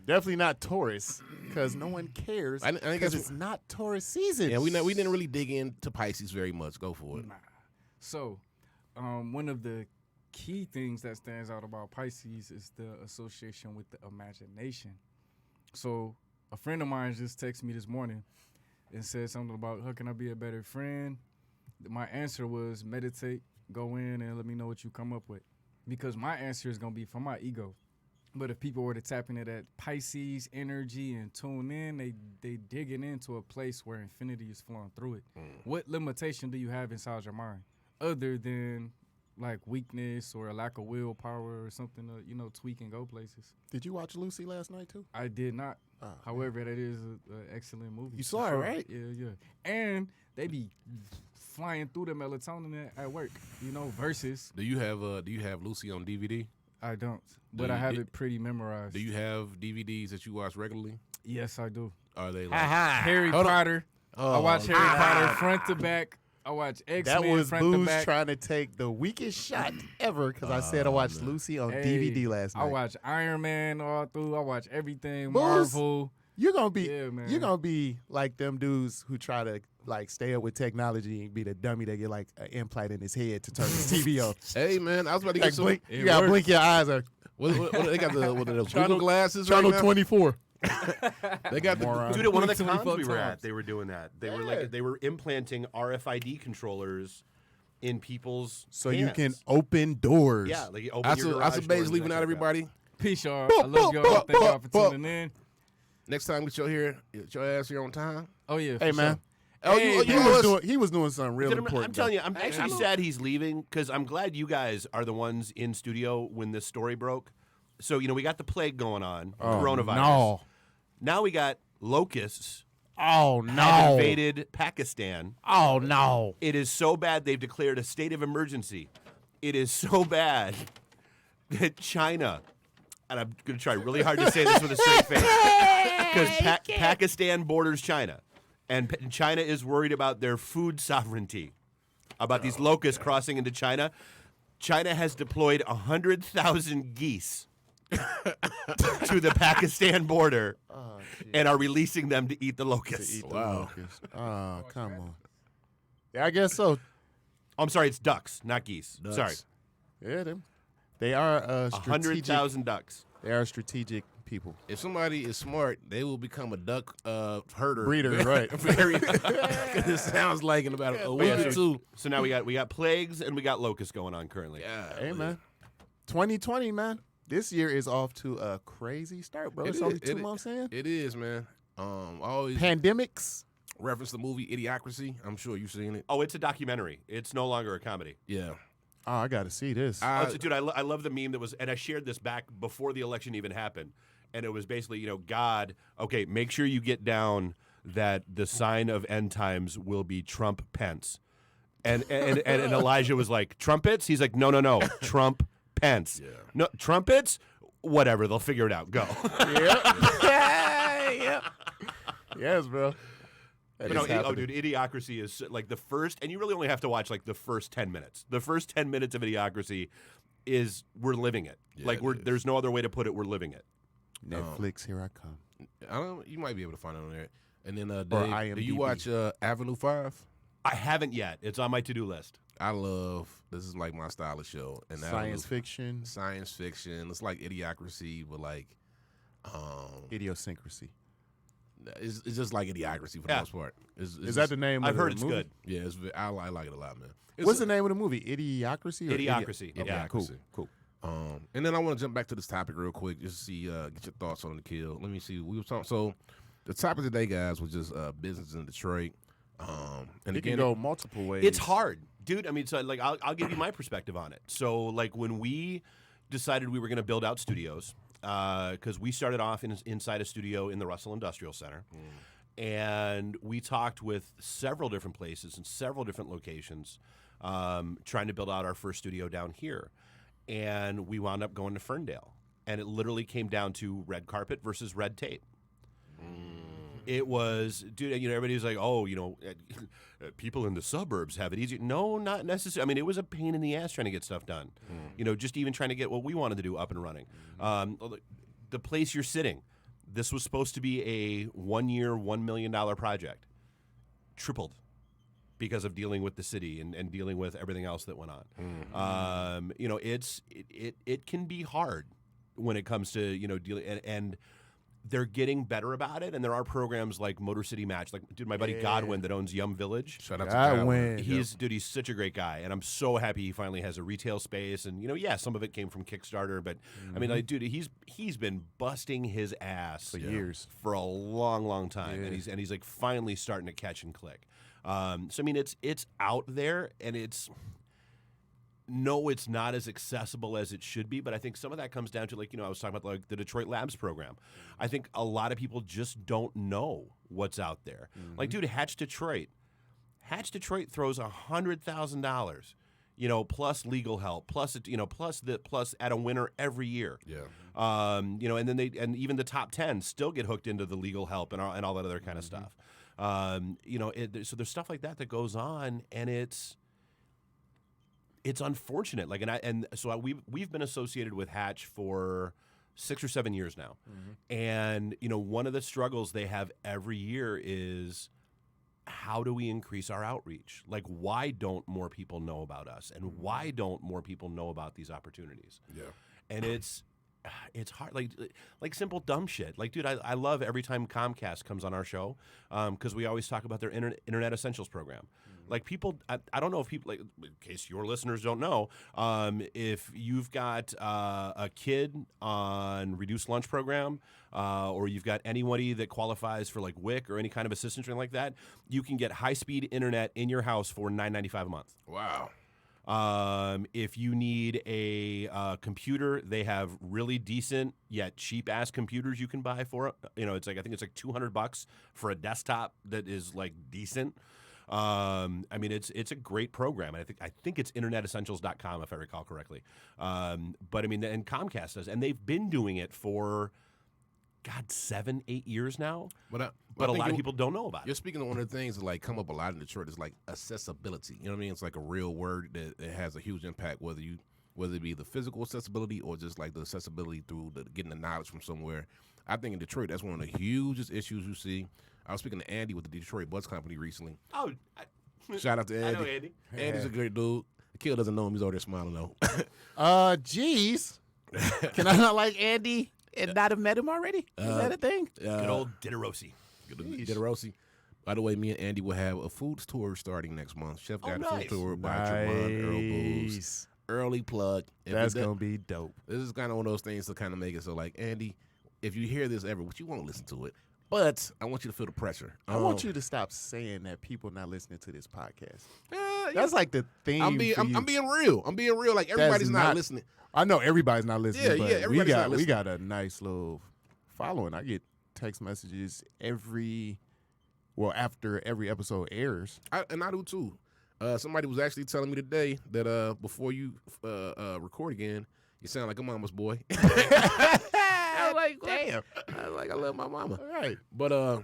Definitely not Taurus, because no one cares. I guess because it's not Taurus season. Yeah, we didn't really dig into Pisces very much. Go for it. Nah. So, one of the key things that stands out about Pisces is the association with the imagination. So, a friend of mine just texted me this morning and said something about, how can I be a better friend? My answer was meditate, go in, and let me know what you come up with. Because my answer is going to be from my ego. But if people were to tap into that Pisces energy and tune in, they digging into a place where infinity is flowing through it. What limitation do you have inside your mind other than like weakness or a lack of willpower or something to, you know, tweak and go places? Did you watch Lucy last night too? I did not. Oh, However, that is an excellent movie. You saw it, right? Yeah. And they be flying through the melatonin at work, you know, versus. Do you have Lucy on DVD? I don't, but I have it pretty memorized. Do you have DVDs that you watch regularly? Yes, I do. Are they like Harry Potter. I watch Harry Potter front to back. I watch X-Men That was front to Boo's back. trying to take the weakest shot ever because I said I watched Lucy on DVD last night. I watch Iron Man all through. I watch everything Boo's, Marvel. You're gonna be man. you're gonna be like them dudes who try to like stay up with technology and be the dummy that get like an implant in his head to turn his TV off. Hey man, I was about to get Like some. blink, you gotta blink your eyes. Or What they got those Google glasses Channel right now? 24. They got the Dude, at one of the 24 cons we were times. at, they were doing that. They were implanting RFID controllers in people's So hands. you can open doors. Yeah, like you open your garage I doors Bays and leaving that out kind of crap. everybody. Peace, y'all. I love y'all. Thank y'all for tuning in. Next time get your ass here on time. Oh yeah. Hey for man. sure. Oh, Hey, He was doing something real Dude, important. I'm telling you, though. I'm actually sad he's leaving because I'm glad you guys are the ones in studio when this story broke. So, you know, we got the plague going on, coronavirus. No. Now we got locusts Oh have no. invaded Pakistan. Oh no. It is so bad they've declared a state of emergency. It is so bad that China, and I'm going to try really hard to say this with a straight face, because Pakistan borders China, and China is worried about their food sovereignty, about these locusts crossing into China. China has deployed 100,000 geese to the Pakistan border and are releasing them to eat the locusts. Oh, come on. Yeah, I guess so. I'm sorry, it's ducks, not geese. Ducks. Sorry. Yeah, they are strategic. 100,000 ducks. They are strategic people. If somebody is smart, they will become a duck herder. Breeder, right. Very. It sounds like in about a week or two. So now we got plagues and we got locusts going on currently. Yeah. Hey, man. 2020, man. This year is off to a crazy start, bro. It's only 2 months in. It is, man. I always Pandemics. reference the movie Idiocracy. I'm sure you've seen it. Oh, it's a documentary. It's no longer a comedy. Yeah. Oh, I got to see this. Dude, I love the meme that was, and I shared this back before the election even happened. And it was basically, God, okay, make sure you get down that the sign of end times will be Trump Pence. And Elijah was like, trumpets? He's like, no, Trump Pence. Yeah. No, trumpets? Whatever, they'll figure it out. Go. Yep. Yes, bro. Dude, Idiocracy is like the first, and you really only have to watch like the first 10 minutes. The first 10 minutes of Idiocracy is we're living it. Yeah, like there's no other way to put it. We're living it. Netflix, here I come. You might be able to find it on there. And then, IMDb. do you watch Avenue 5? I haven't yet. It's on my to-do list. This is like my style of show. And Science fiction. Science fiction. It's like Idiocracy, but like Idiosyncrasy. it's just like Idiocracy for the most part. Is that the name? I've of heard the it's movie? good. Yeah, I like it a lot, man. What's the name of the movie? Idiocracy. Or Idiocracy. Okay, Yeah. cool. And then I want to jump back to this topic real quick, just to see, get your thoughts on the kill. Let me see. We were talking. So, the topic today, guys, was just business in Detroit. And It again, can go multiple ways. It's hard, dude. I mean, so like I'll give you my perspective on it. So like when we decided we were going to build out studios, because we started off inside a studio in the Russell Industrial Center, and we talked with several different places and several different locations, trying to build out our first studio down here, and we wound up going to Ferndale, and it literally came down to red carpet versus red tape. It was, dude, everybody was like, oh, people in the suburbs have it easier. No, not necessarily. I mean, it was a pain in the ass trying to get stuff done. Just even trying to get what we wanted to do up and running. The place you're sitting, this was supposed to be a 1-year, $1 million project. Tripled because of dealing with the city and dealing with everything else that went on. It can be hard when it comes to, dealing and they're getting better about it, and there are programs like Motor City Match. Like, dude, my buddy Godwin that owns Yum Village. shout out to Godwin. He's such a great guy, and I'm so happy he finally has a retail space. And some of it came from Kickstarter, but I mean, like, dude, he's been busting his ass For years. for a long, long time, Yeah. and he's like finally starting to catch and click. So I mean, it's out there, and it's not as accessible as it should be, but I think some of that comes down to, like, I was talking about like the Detroit Labs program. I think a lot of people just don't know what's out there. Like, dude, Hatch Detroit throws $100,000, plus legal help, plus at a winner every year. Yeah. And then even the top 10 still get hooked into the legal help and all that other kind of stuff. So there's stuff like that goes on, and it's unfortunate. Like, so we've been associated with Hatch for 6 or 7 years now, and one of the struggles they have every year is, how do we increase our outreach? Like, why don't more people know about us, and why don't more people know about these opportunities? Yeah, and it's hard, like simple dumb shit. Like, dude, I love every time Comcast comes on our show, because we always talk about their Internet Essentials program. Like, people, I don't know if people, like, in case your listeners don't know, if you've got a kid on reduced lunch program, or you've got anybody that qualifies for like WIC or any kind of assistance or anything like that, you can get high-speed internet in your house for $9.95 a month. Wow. If you need a computer, they have really decent yet cheap ass computers you can buy for it. It's like, I think it's like $200 for a desktop that is like decent. I mean, it's a great program, and I think it's internetessentials.com if I recall correctly. But I mean, and Comcast does, and they've been doing it for 7-8 years now. But a lot of people don't know about it. You're speaking of one of the things that like come up a lot in Detroit is like accessibility. You know what I mean? It's like a real word that has a huge impact, whether it be the physical accessibility or just like the accessibility through getting the knowledge from somewhere. I think in Detroit, that's one of the hugest issues you see. I was speaking to Andy with the Detroit Bus Company recently. Oh, shout out to Andy. I know Andy. Andy's a great dude. The kid doesn't know him. He's over there smiling though. Jeez. Can I not like Andy and not have met him already? Is that a thing? Good old Ditarosi. Ditarosi. By the way, me and Andy will have a food tour starting next month. Chef got a food tour by Tremont, Earl Booze. Early plug. That's going to be dope. This is kind of one of those things to kind of make it so, like, Andy, if you hear this ever, which you won't listen to it, but I want you to feel the pressure. I want you to stop saying that people not listening to this podcast. That's like the thing. I'm being real. I'm being real. Like, everybody's not listening. I know everybody's not listening. Yeah, everybody's not listening. We got a nice little following. I get text messages every Well, after every episode airs. And I do too. Somebody was actually telling me today that before you record again, you sound like a mama's boy. I was like, damn. I was like, I love my mama. All right. But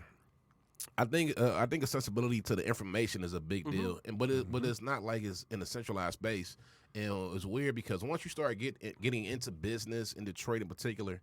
I think accessibility to the information is a big deal, but it's not like it's in a centralized space. And it's weird because once you start getting into business in Detroit in particular,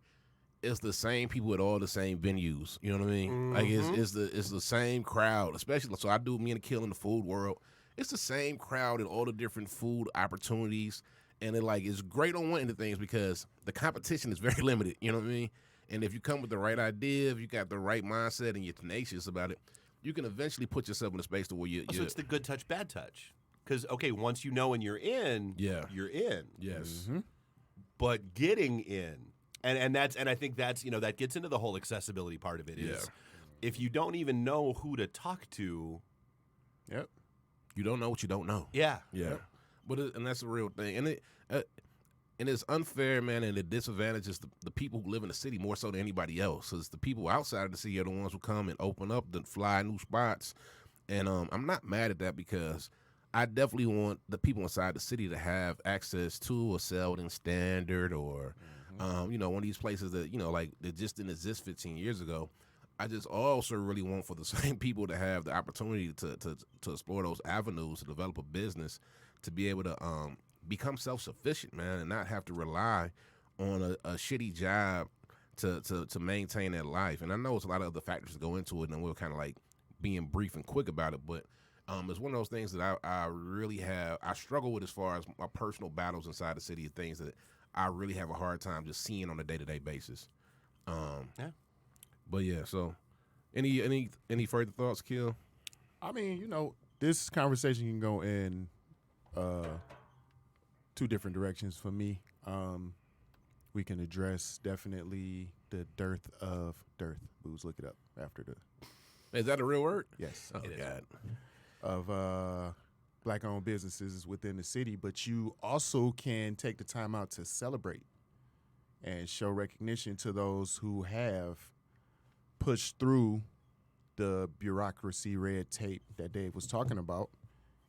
it's the same people at all the same venues. You know what I mean? Like it's the same crowd, especially. So I do me and the Kill in the food world. It's the same crowd in all the different food opportunities, and it's great on one end of things because the competition is very limited. You know what I mean? And if you come with the right idea, if you got the right mindset and you're tenacious about it, you can eventually put yourself in a space to where you. So it's the good touch, bad touch. Because once you know and you're in, you're in. Yes. But getting in, and I think that's that gets into the whole accessibility part of it. Is if you don't even know who to talk to, you don't know what you don't know. Yeah. Yep. But and that's a real thing, and it's unfair, man, and it disadvantages the people who live in the city more so than anybody else. Because the people outside of the city are the ones who come and open up the fly new spots. And I'm not mad at that because I definitely want the people inside the city to have access to a Selden Standard or, one of these places that, that just didn't exist 15 years ago. I just also really want for the same people to have the opportunity to explore those avenues, to develop a business, to be able to become self-sufficient, man, and not have to rely on a shitty job to maintain their life. And I know it's a lot of other factors that go into it, and we're kind of being brief and quick about it, but it's one of those things that I really I struggle with as far as my personal battles inside the city, things that I really have a hard time just seeing on a day-to-day basis. But yeah, so any further thoughts, Kill? I mean, this conversation can go in two different directions for me. We can address definitely the dearth of booze. Look it up after the. Is that a real word? Yes. Oh God. Of black-owned businesses within the city, but you also can take the time out to celebrate and show recognition to those who have pushed through the bureaucracy, red tape that Dave was talking about,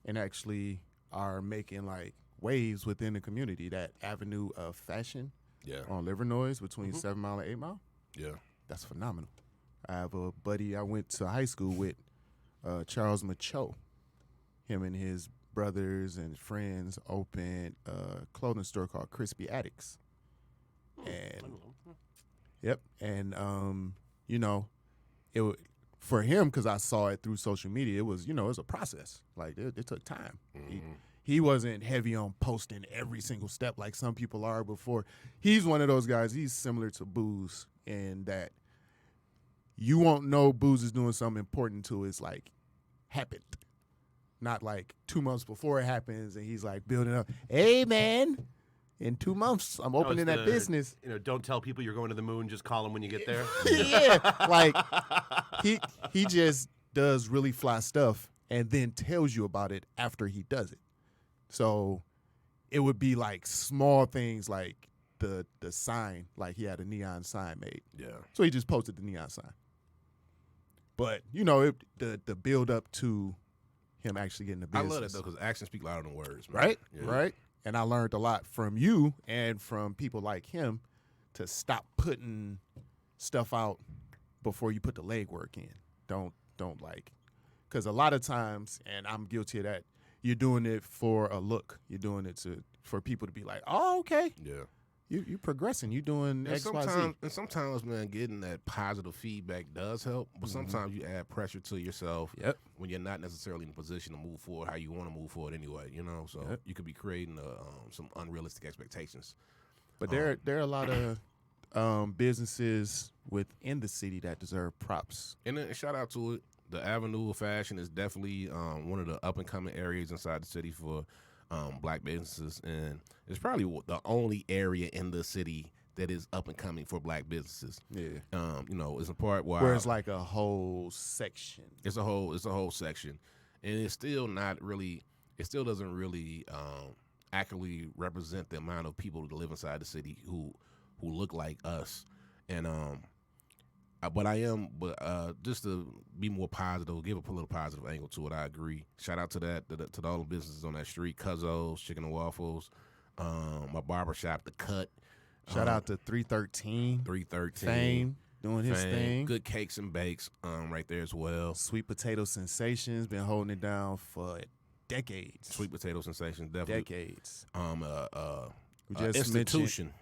and actually are making waves within the community. That avenue of fashion on Livernois between 7 Mile and 8 Mile. Yeah. That's phenomenal. I have a buddy I went to high school with, Charles Macho. Him and his brothers and friends opened a clothing store called Crispy Addicts. And it for him, because I saw it through social media, it was it was a process. It took time. He wasn't heavy on posting every single step like some people are before. He's one of those guys. He's similar to Booze in that you won't know Booze is doing something important till it's happened. Not 2 months before it happens and he's building up. Hey man, in 2 months I'm opening that business. Don't tell people you're going to the moon. Just call them when you get there. He just does really fly stuff and then tells you about it after he does it. So it would be small things like the sign, he had a neon sign made. Yeah. So he just posted the neon sign. But the build up to him actually getting the business. I love that though because actions speak louder than words, man. Right? Yeah. Right. And I learned a lot from you and from people like him to stop putting stuff out before you put the legwork in. Don't because a lot of times, and I'm guilty of that, you're doing it for a look. You're doing it for people to be like, oh, okay. Yeah. You're progressing. You're doing X, Y, Z. And sometimes, man, getting that positive feedback does help. But sometimes you add pressure to yourself when you're not necessarily in a position to move forward how you want to move forward anyway. So you could be creating some unrealistic expectations. But there are a lot of businesses within the city that deserve props. And then shout out to it. The Avenue of Fashion is definitely one of the up and coming areas inside the city for black businesses, and it's probably the only area in the city that is up and coming for black businesses. Yeah. It's a part where it's a whole section. It's a whole section, and it's still not really. It still doesn't really accurately represent the amount of people that live inside the city who look like us, and But I am, just to be more positive, give a little positive angle to it. I agree. Shout out to to all the businesses on that street, Cuzzo's, Chicken and Waffles, my barbershop, The Cut. Shout out to 313. 313. Fame doing his thing. Good cakes and bakes, right there as well. Sweet Potato Sensations been holding it down for decades. Sweet Potato Sensations, definitely. Decades. We just institution.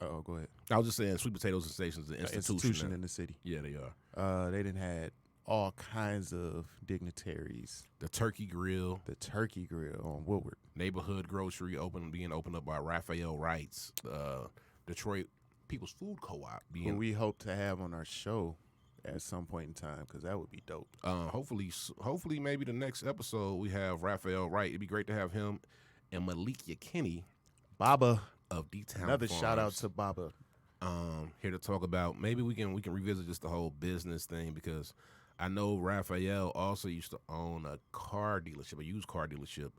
Oh, go ahead. I was just saying, Sweet Potato Sensations is an institution in the city. Yeah, they are. They didn't had all kinds of dignitaries. The Turkey Grill on Woodward. Neighborhood Grocery being opened up by Raphael Wrights. Detroit People's Food Co-op. Who we hope to have on our show at some point in time, because that would be dope. Hopefully, maybe the next episode we have Raphael Wright. It'd be great to have him and Malikia Kenny, Baba of D-Town. Another Farms. shout out to Baba. Here to talk about, maybe we can revisit just the whole business thing, because I know Raphael also used to own a used car dealership,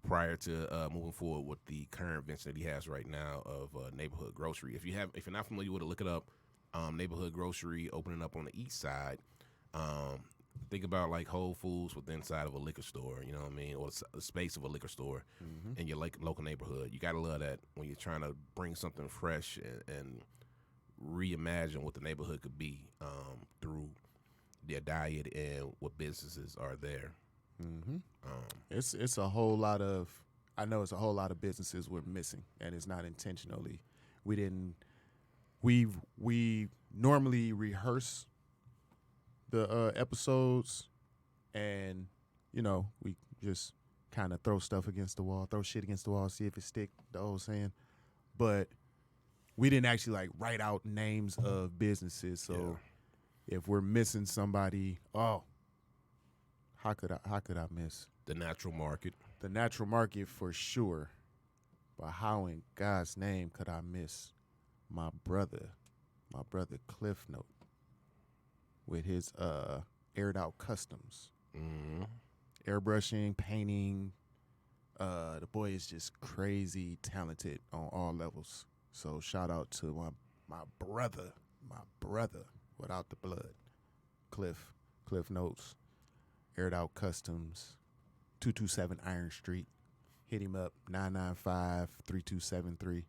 prior to moving forward with the current venture that he has right now of Neighborhood Grocery. If you're not familiar with it, look it up. Neighborhood Grocery opening up on the east side. Think about like Whole Foods with inside of a liquor store, you know what I mean, or the space of a liquor store in your local neighborhood. You gotta love that when you're trying to bring something fresh and reimagine what the neighborhood could be through their diet and what businesses are there. It's a whole lot of, I know it's a whole lot of businesses we're missing, and it's not intentionally. We normally rehearse the episodes, and we just kind of throw stuff against the wall, throw shit against the wall, see if it stick, the old saying. But we didn't actually like write out names of businesses, so if we're missing somebody, how could I miss the Natural Market? The Natural Market for sure. But how in God's name could I miss my brother Cliff Note with his aired out customs, airbrushing, painting. The boy is just crazy talented on all levels. So shout out to my brother without the blood, Cliff Notes, aired out customs, 227 Iron Street. Hit him up, 995-3273.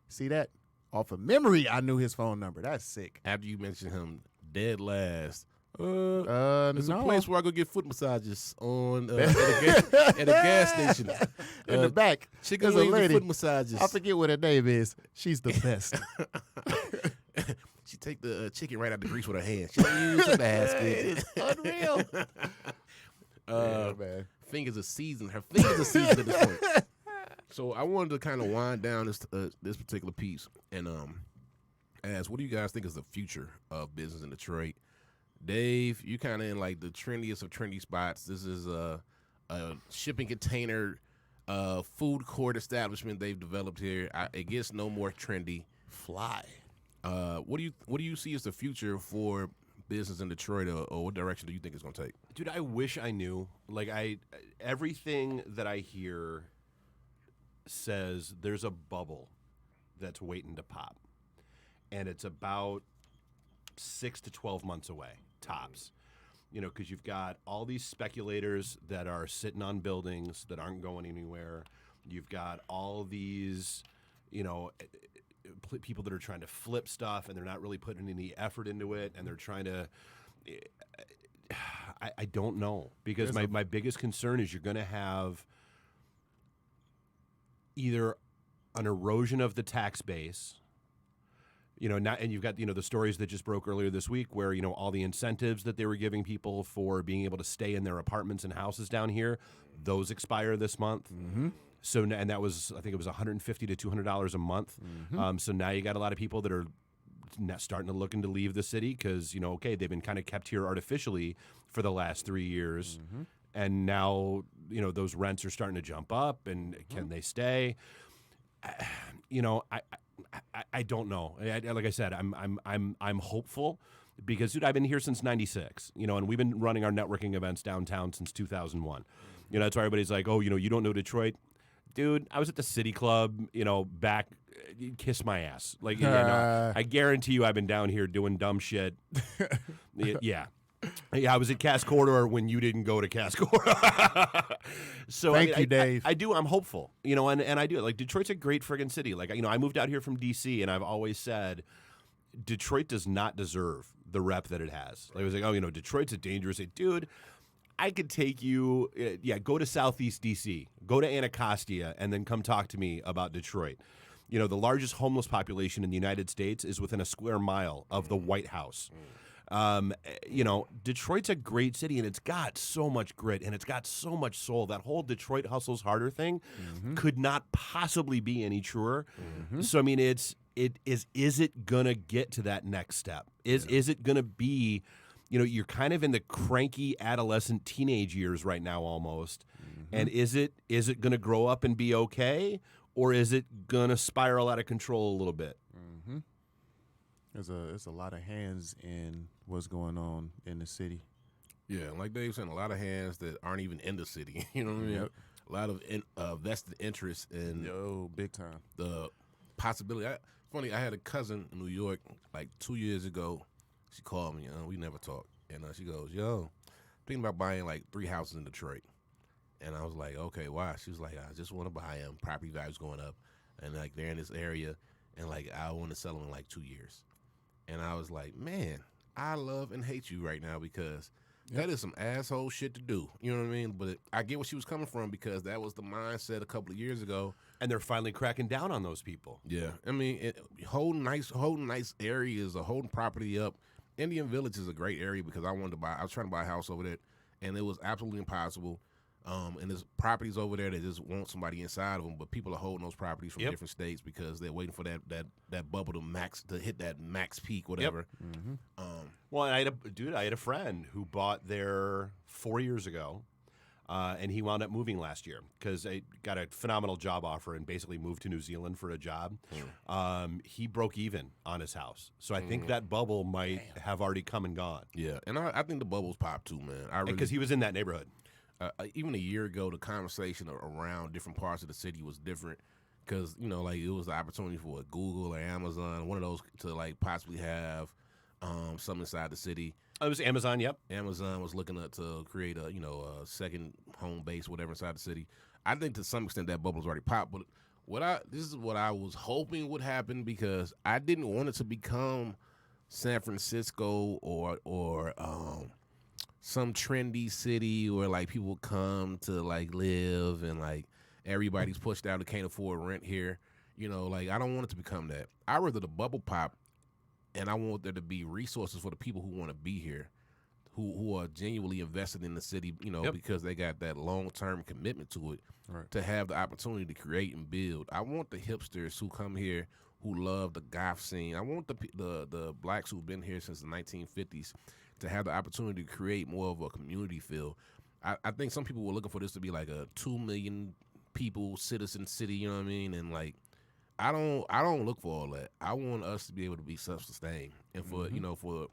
See that? Off of memory, I knew his phone number. That's sick. After you mentioned him dead last, there's a place where I go get foot massages on at a gas station. In the back, chicken there's a wings and lady. foot massages. I forget what her name is. She's the best. She take the chicken right out the grease with her hand. She don't use a basket. It's unreal. Man. Fingers are seasoned. Her fingers are seasoned at this point. So I wanted to kind of wind down this particular piece and ask, what do you guys think is the future of business in Detroit? Dave, you kind of in like the trendiest of trendy spots. This is a shipping container food court establishment they've developed here. It gets no more trendy. Fly. What do you see as the future for business in Detroit, or what direction do you think it's going to take? Dude, I wish I knew. Like, everything that I hear says there's a bubble that's waiting to pop, and it's about 6 to 12 months away, tops. Because you've got all these speculators that are sitting on buildings that aren't going anywhere. You've got all these, people that are trying to flip stuff, and they're not really putting any effort into it, and they're trying to. I don't know, because my biggest concern is you're going to have either an erosion of the tax base, and you've got the stories that just broke earlier this week where all the incentives that they were giving people for being able to stay in their apartments and houses down here, those expire this month. Mm-hmm. So, and that was, I think it was $150 to $200 a month. Mm-hmm. So now you got a lot of people that are starting to looking to leave the city because, they've been kind of kept here artificially for the last 3 years. Mm-hmm. And now, those rents are starting to jump up, and can they stay? I don't know. Like I said, I'm hopeful because, dude, I've been here since '96. And we've been running our networking events downtown since 2001. That's why everybody's like, oh, you don't know Detroit. dude, I was at the City Club, back, kiss my ass. Like, I guarantee you I've been down here doing dumb shit. Yeah. Yeah, I was at Cass Corridor when you didn't go to Cass Corridor. So Thank you, Dave. I do. I'm hopeful, and I do. Like, Detroit's a great friggin' city. Like, I moved out here from D.C., and I've always said Detroit does not deserve the rep that it has. Like, I was like, Detroit's a dangerous city. Dude, I could take you, go to Southeast D.C., go to Anacostia, and then come talk to me about Detroit. The largest homeless population in the United States is within a square mile of the White House. Detroit's a great city, and it's got so much grit, and it's got so much soul. That whole Detroit hustles harder thing could not possibly be any truer. So, I mean, is it gonna get to that next step? Is it gonna be, you're kind of in the cranky adolescent teenage years right now almost, and is it gonna grow up and be okay, or is it gonna spiral out of control a little bit? There's a lot of hands in what's going on in the city. Yeah, like Dave said, a lot of hands that aren't even in the city. You know what I mean? Yep. A lot of vested interest in Big time. the possibility. Funny, I had a cousin in New York like 2 years ago. She called me. We never talked, and she goes, "Yo, thinking about buying like 3 houses in Detroit." And I was like, "Okay, why?" She was like, "I just want to buy them. Property values going up, and like they're in this area, and like I want to sell them in like 2 years." And I was like, "Man, I love and hate you right now because that is some asshole shit to do." You know what I mean? But I get where she was coming from because that was the mindset a couple of years ago. And they're finally cracking down on those people. Yeah, I mean, holding nice areas or holding property up. Indian Village is a great area because I was trying to buy a house over there, and it was absolutely impossible. And there's properties over there that just want somebody inside of them, but people are holding those properties from different states because they're waiting for that bubble to hit that max peak, whatever. Yep. Well, I had a friend who bought there 4 years ago, and he wound up moving last year because I got a phenomenal job offer and basically moved to New Zealand for a job. He broke even on his house, so I think that bubble might have already come and gone. Yeah, and I think the bubbles popped too, man. Because he was in that neighborhood. Even a year ago, the conversation around different parts of the city was different because, like it was the opportunity for Google or Amazon, one of those to like possibly have some inside the city. It was Amazon, yep. Amazon was looking to create a second home base, whatever, inside the city. I think to some extent that bubble's already popped, but this is what I was hoping would happen because I didn't want it to become San Francisco or some trendy city where like people come to like live and like everybody's pushed out and can't afford rent here. Like I don't want it to become that. I rather the bubble pop, and I want there to be resources for the people who want to be here, who are genuinely invested in the city, because they got that long-term commitment to it, to have the opportunity to create and build. I want the hipsters who come here who love the goth scene. I want the blacks who've been here since the 1950s to have the opportunity to create more of a community feel. I think some people were looking for this to be like a 2 million people citizen city, you know what I mean? And like, I don't look for all that. I want us to be able to be self-sustained, and for for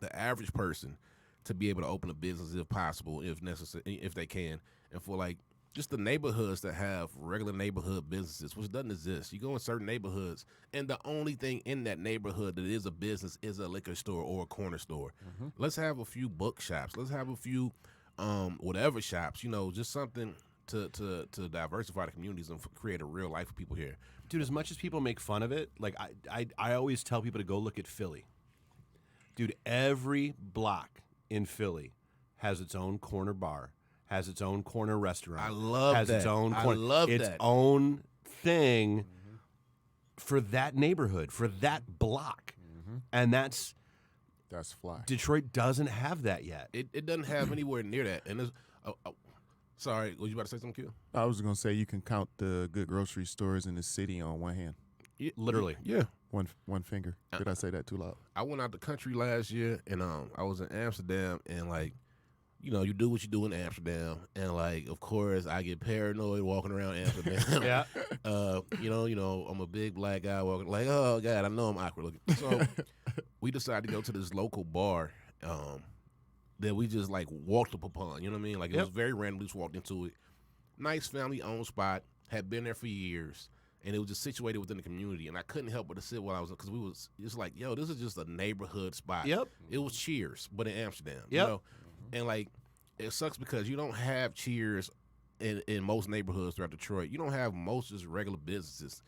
the average person to be able to open a business if possible, if necessary, if they can, and for like just the neighborhoods that have regular neighborhood businesses, which doesn't exist. You go in certain neighborhoods, and the only thing in that neighborhood that is a business is a liquor store or a corner store. Let's have a few bookshops. Let's have a few whatever shops. Just something to diversify the communities and create a real life for people here. Dude, as much as people make fun of it, like I always tell people to go look at Philly. Dude, every block in Philly has its own corner bar, has its own corner restaurant. I love has that. Its own I corner, love its that. own thing for that neighborhood, for that block. And that's fly. Detroit doesn't have that yet. It doesn't have anywhere near that. And there's sorry, was you about to say something, Q? I was going to say you can count the good grocery stores in the city on one hand. Literally. Yeah. One finger. Did I say that too loud? I went out the country last year, and I was in Amsterdam, and like, you do what you do in Amsterdam, and like, of course, I get paranoid walking around Amsterdam. Yeah. I'm a big black guy walking, like, oh God, I know I'm awkward looking. So we decided to go to this local bar that we just like walked up upon. You know what I mean? Like it was very random. We just walked into it. Nice family-owned spot. had been there for years, and it was just situated within the community. And I couldn't help but to sit while I was, because it's like, yo, this is just a neighborhood spot. Yep. It was Cheers, but in Amsterdam. Yep. You know? And like, it sucks because you don't have Cheers in most neighborhoods throughout Detroit. You don't have most just regular businesses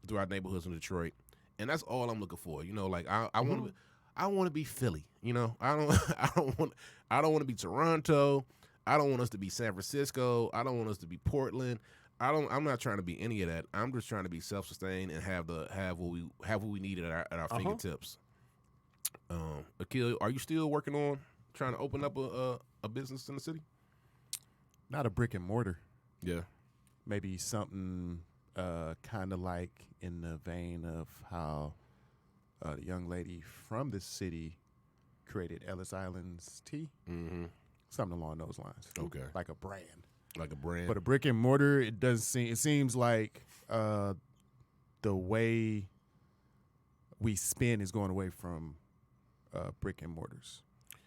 throughout neighborhoods in Detroit, and that's all I'm looking for. You know, like I want to be Philly. You know, I don't want to be Toronto. I don't want us to be San Francisco. I don't want us to be Portland. I'm not trying to be any of that. I'm just trying to be self-sustained and have what we need at our fingertips. Akil, are you still working on trying to open up a business in the city? Not a brick and mortar. Yeah. Maybe something kind of like in the vein of how a young lady from the city created Ellis Island's tea. Mm-hmm. Something along those lines. Okay. Like a brand. Like a brand. But a brick and mortar, it seems like the way we spin is going away from brick and mortars.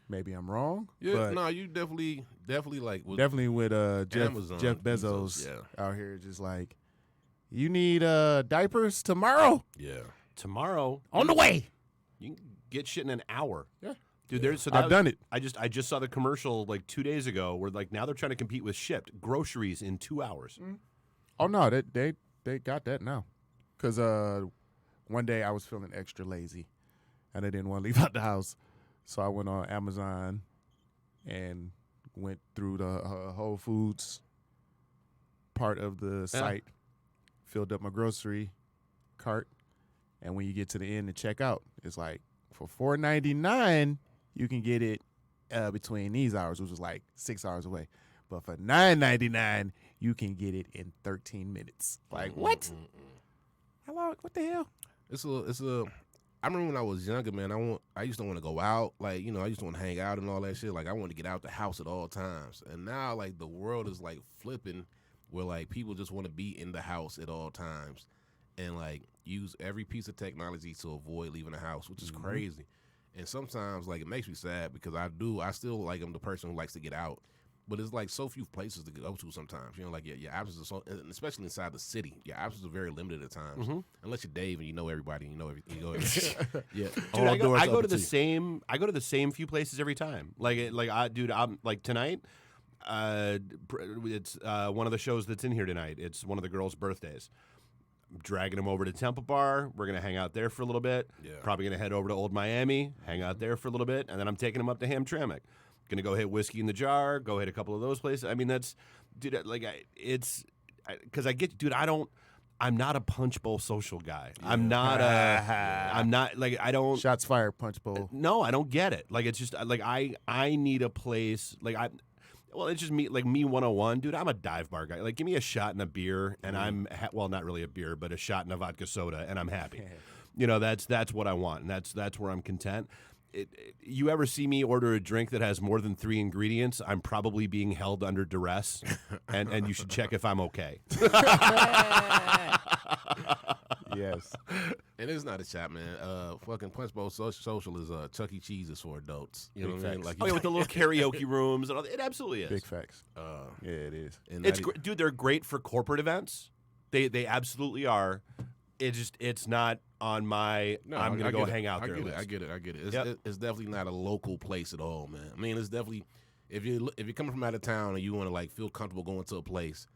Maybe I'm wrong. Yeah, but no, you definitely like with definitely with Amazon, Jeff Bezos yeah. out here, just like, you need diapers tomorrow. Yeah. Tomorrow On the way. you can get shit in an hour. Yeah. Dude, there's I've done it. I just saw the commercial like 2 days ago where like now they're trying to compete with Shipt groceries in 2 hours. Oh no, they got that now. Cause one day I was feeling extra lazy, and I didn't want to leave out the house, so I went on Amazon and went through the Whole Foods part of the site, filled up my grocery cart, and when you get to the end to check out, it's like for $4.99 you can get it between these hours, which was like 6 hours away. But for $9.99 you can get it in 13 minutes. Like what? Hello, what the hell? It's a. I remember when I was younger, man. I used to want to go out, like, you know, I used to want to hang out and all that shit. Like, I wanted to get out the house at all times. And now, like, the world is like flipping, where like people just want to be in the house at all times, and like use every piece of technology to avoid leaving the house, which is crazy. And sometimes, like, it makes me sad because I still like I'm the person who likes to get out. But it's like so few places to go to sometimes. You know, like your options are so, and especially inside the city, your options are very limited at times. Unless you're Dave and you know everybody and you know everything. You go yeah. Dude, I go to the same few places every time. I'm like tonight. It's one of the shows that's in here tonight. It's one of the girls' birthdays. I'm dragging them over to Temple Bar. We're gonna hang out there for a little bit. Yeah. Probably gonna head over to Old Miami, hang out there for a little bit, and then I'm taking them up to Hamtramck. Gonna go hit Whiskey in the Jar, go hit a couple of those places. I mean, that's, dude, like, I'm not a punch bowl social guy. Yeah. I'm not like, I don't. Shots fired, punch bowl. No, I don't get it. Like, it's just, like, I need a place, like, it's just me, like, me 101. Dude, I'm a dive bar guy. Like, give me a shot and a beer, and I'm, not really a beer, but a shot and a vodka soda, and I'm happy. You know, that's what I want, and that's where I'm content. You ever see me order a drink that has more than 3 ingredients, I'm probably being held under duress, and you should check if I'm okay. Yes. And it's not a shot, man. Fucking Punch Bowl Social is Chuck E. Cheese's for adults. You know what I mean? Like, with the little karaoke rooms and all that. It absolutely is. Big facts. Yeah, it is. And Dude, they're great for corporate events. They absolutely are. It's not on my. No, I'm gonna go hang out there. I get it. It's definitely not a local place at all, man. I mean, it's definitely, if you're coming from out of town and you want to like feel comfortable going to a place,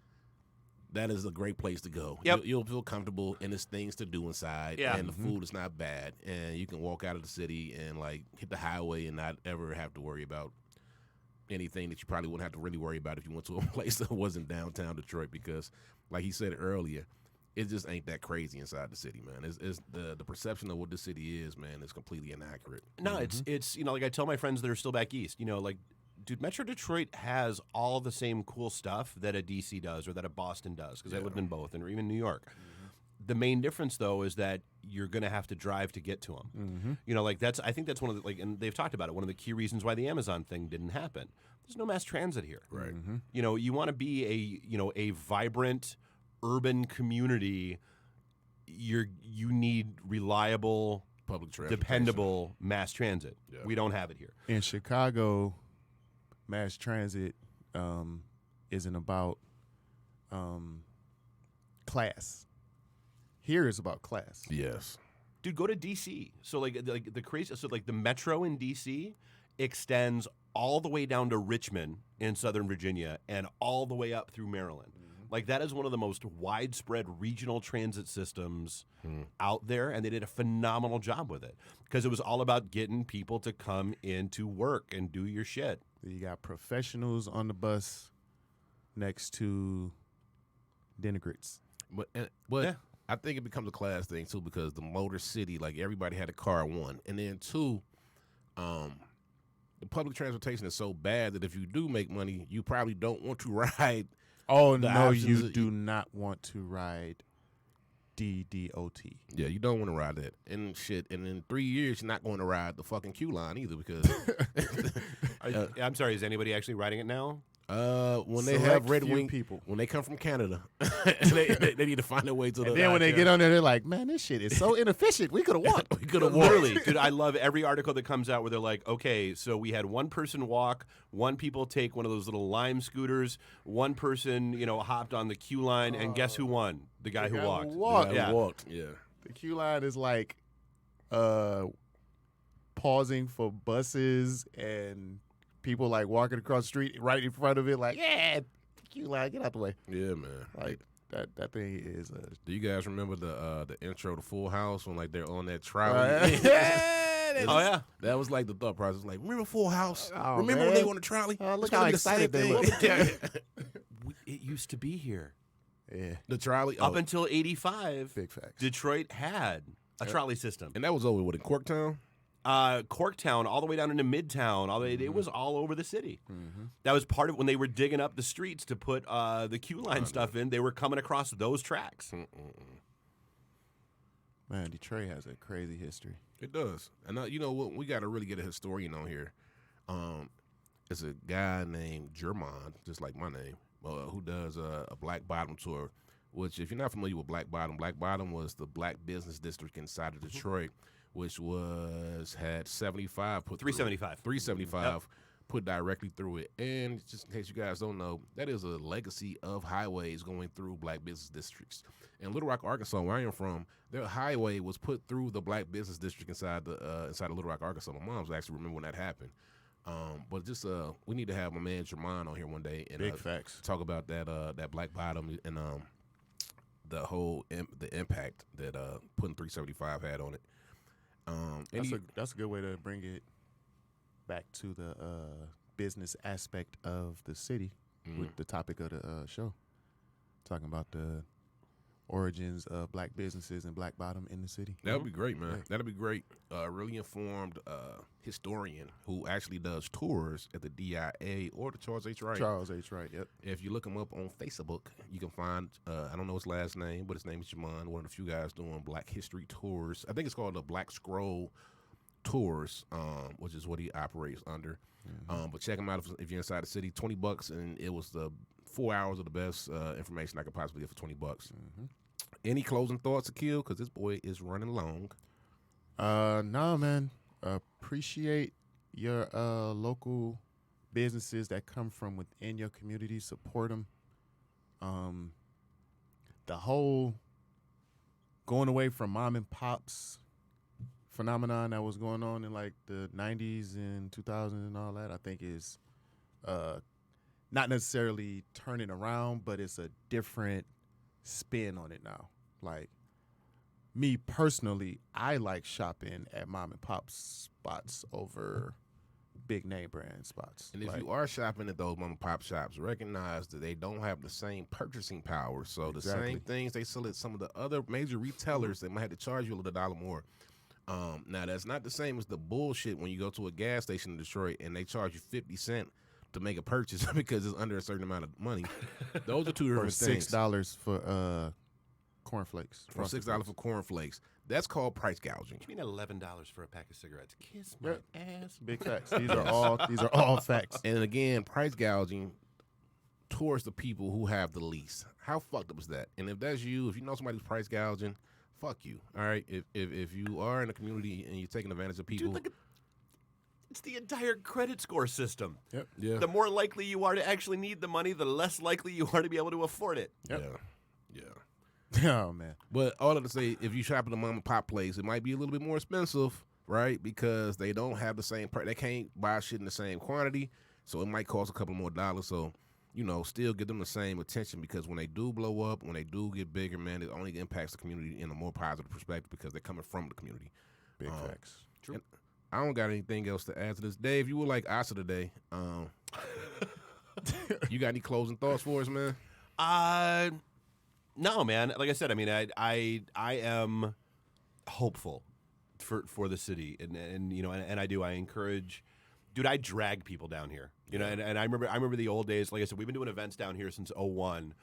that is a great place to go. Yep. You'll feel comfortable, and there's things to do inside, yeah. and the food is not bad, and you can walk out of the city and like hit the highway and not ever have to worry about anything that you probably wouldn't have to really worry about if you went to a place that wasn't downtown Detroit, because, like he said earlier, it just ain't that crazy inside the city, man. It's the perception of what the city is, man, is completely inaccurate. No, it's you know, like I tell my friends that are still back east, you know, like, dude, Metro Detroit has all the same cool stuff that a DC does or that a Boston does, because I lived in both, and or even New York. The main difference, though, is that you're going to have to drive to get to them. You know, like I think that's one of the, like, and they've talked about it, one of the key reasons why the Amazon thing didn't happen. There's no mass transit here. Right. You know, you want to be a vibrant urban community. You need reliable, Public transportation, dependable mass transit. Yeah. We don't have it here. In Chicago, mass transit isn't about class. Here is about class. Yes. Dude, go to D.C. So like the crazy. So like the metro in D.C. extends all the way down to Richmond in Southern Virginia and all the way up through Maryland. Like that is one of the most widespread regional transit systems out there, and they did a phenomenal job with it because it was all about getting people to come into work and do your shit. You got professionals on the bus next to denigrates. But Yeah. I think it becomes a class thing too because the Motor City, like everybody had a car, one, and then two, the public transportation is so bad that if you do make money, you probably don't want to ride. Oh, The no, options you do not want to ride DDOT. Yeah, you don't want to ride that. And shit, and in 3 years, you're not going to ride the fucking Q line either because I'm sorry, is anybody actually riding it now? when they Select have Red few Wing people. when they come from Canada, they need to find a way to the. And then when they get on there, they're like, man, this shit is so inefficient. We could have walked. we could have Literally, dude, I love every article that comes out where they're like, okay, so we had one person walk, one people take one of those little Lime scooters, one person, hopped on the queue line, and guess who won? The guy who walked. Yeah, walked. Yeah. The queue line is like pausing for buses and people like walking across the street right in front of it, like, yeah, queue line, get out the way. Yeah, man. Like that thing is. Do you guys remember the intro to Full House when like they're on that trolley? Oh, yeah. That was like the thought process. Like, remember Full House? Oh, remember man. when they were on the trolley? Look It's gonna how be the excited same they thing. look. It used to be here. Yeah, The trolley. Up until 85, big facts. Detroit had a trolley system. And that was over with in Corktown? Corktown, all the way down into Midtown, all the way, it was all over the city. That was part of when they were digging up the streets to put the queue line stuff in. They were coming across those tracks. Man, Detroit has a crazy history. It does. And you know what? We got to really get a historian on here. It's a guy named German, just like my name, who does a Black Bottom tour, which if you're not familiar with Black Bottom was the black business district inside of Detroit, which had 75 put 375. 375 put directly through it. And just in case you guys don't know, that is a legacy of highways going through black business districts. In Little Rock, Arkansas, where I am from, their highway was put through the black business district inside of Little Rock, Arkansas. My mom's actually remember when that happened. But just we need to have my man Jermaine on here one day and Big facts. talk about that Black Bottom and the whole the impact that putting 375 had on it. That's a good way to bring it back to the business aspect of the city with the topic of the show. Talking about the origins of black businesses and Black Bottom in the city. That would be great, man. Right. That'd be great. Really informed historian who actually does tours at the DIA or the Charles H. Wright. Charles H. Wright, yep. If you look him up on Facebook, you can find, I don't know his last name, but his name is Jamon, one of the few guys doing black history tours. I think it's called the Black Scroll Tours, which is what he operates under. But check him out if you're inside the city. $20, and it was the 4 hours of the best information I could possibly get for $20. Any closing thoughts, Akil? Because this boy is running long. No, man. Appreciate your local businesses that come from within your community. Support them. The whole going away from mom and pops phenomenon that was going on in like the 90s and 2000s and all that, I think is not necessarily turning around, but it's a different spin on it now. Like me personally, I like shopping at mom and pop spots over big name brand spots. And if Like, you are shopping at those mom and pop shops, recognize that they don't have the same purchasing power. So the Exactly. same things they sell at some of the other major retailers, they might have to charge you a little dollar more. Now, that's not the same as the bullshit when you go to a gas station in Detroit and they charge you 50 cents to make a purchase because it's under a certain amount of money. Those are two or different things. $6 for cornflakes. Or $6 for cornflakes. That's called price gouging. You mean $11 for a pack of cigarettes? Kiss my Yep. ass. Big facts. These are all facts. And again, price gouging towards the people who have the least. How fucked up is that? And if that's you, if you know somebody's price gouging, fuck you. All right. If you are in a community and you're taking advantage of people, Dude, look at it's the entire credit score system. Yep. yeah, The more likely you are to actually need the money, the less likely you are to be able to afford it. Yep. yeah. Oh man. But all of to say, if you shop at a mom and pop place, it might be a little bit more expensive, right? Because they don't have the same they can't buy shit in the same quantity, so it might cost a couple more dollars. So, still give them the same attention, because when they do blow up, when they do get bigger, man, it only impacts the community in a more positive perspective because they're coming from the community. Big facts. True. I don't got anything else to add to this. Dave, you were like Asa today. You got any closing thoughts for us, man? No, man. Like I said, I mean, I am hopeful for the city, and I do. I encourage. Dude, I drag people down here, and I remember the old days. Like I said, we've been doing events down here since 2001,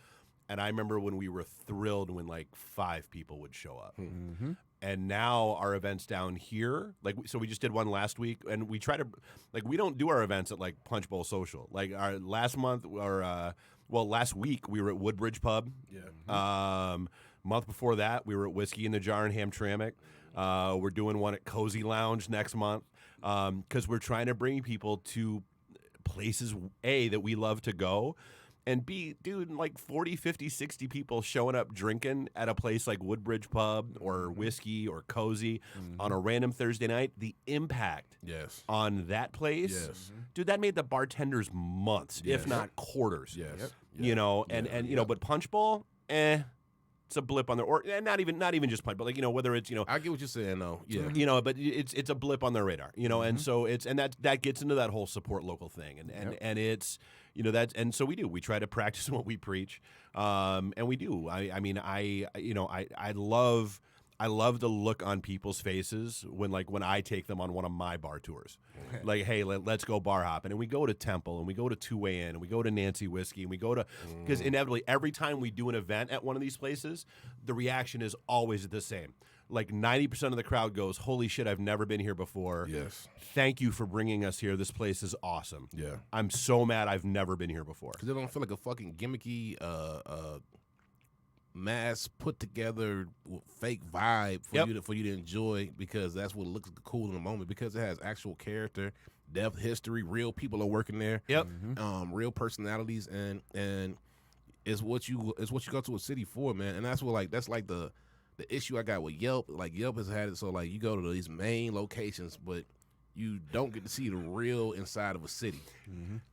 and I remember when we were thrilled when like 5 people would show up. Mm-hmm. And now our events down here, so we just did one last week, and we try to, we don't do our events at like Punch Bowl Social. Like our last week we were at Woodbridge Pub. Yeah. Month before that we were at Whiskey in the Jar in Hamtramck. We're doing one at Cozy Lounge next month, because we're trying to bring people to places, A, that we love to go, and B, dude, like 40, 50, 60 people showing up drinking at a place like Woodbridge Pub or Whiskey or Cozy on a random Thursday night, the impact on that place, dude, that made the bartenders months, if not quarters. Yes. Yep. But Punch Bowl, it's a blip on their, or not even just Punch, but whether it's I get what you're saying though. Yeah. But it's a blip on their radar. And so that gets into that whole support local thing, and it's and so we do. We try to practice what we preach, and we do. I love the look on people's faces when I take them on one of my bar tours. Like, hey, let's go bar hopping. And we go to Temple, and we go to Two Way Inn, and we go to Nancy Whiskey, and we go to, because inevitably every time we do an event at one of these places, the reaction is always the same. Like 90% of the crowd goes, holy shit, I've never been here before. Yes. Thank you for bringing us here. This place is awesome. Yeah. I'm so mad I've never been here before. Because it don't feel like a fucking gimmicky, mass put together fake vibe for you to enjoy, because that's what looks cool in the moment, because it has actual character, depth, history, real people are working there. Yep. Real personalities, and it's what you go to a city for, man. And that's what that's the issue I got with Yelp. Like Yelp has had it so you go to these main locations, but you don't get to see the real inside of a city.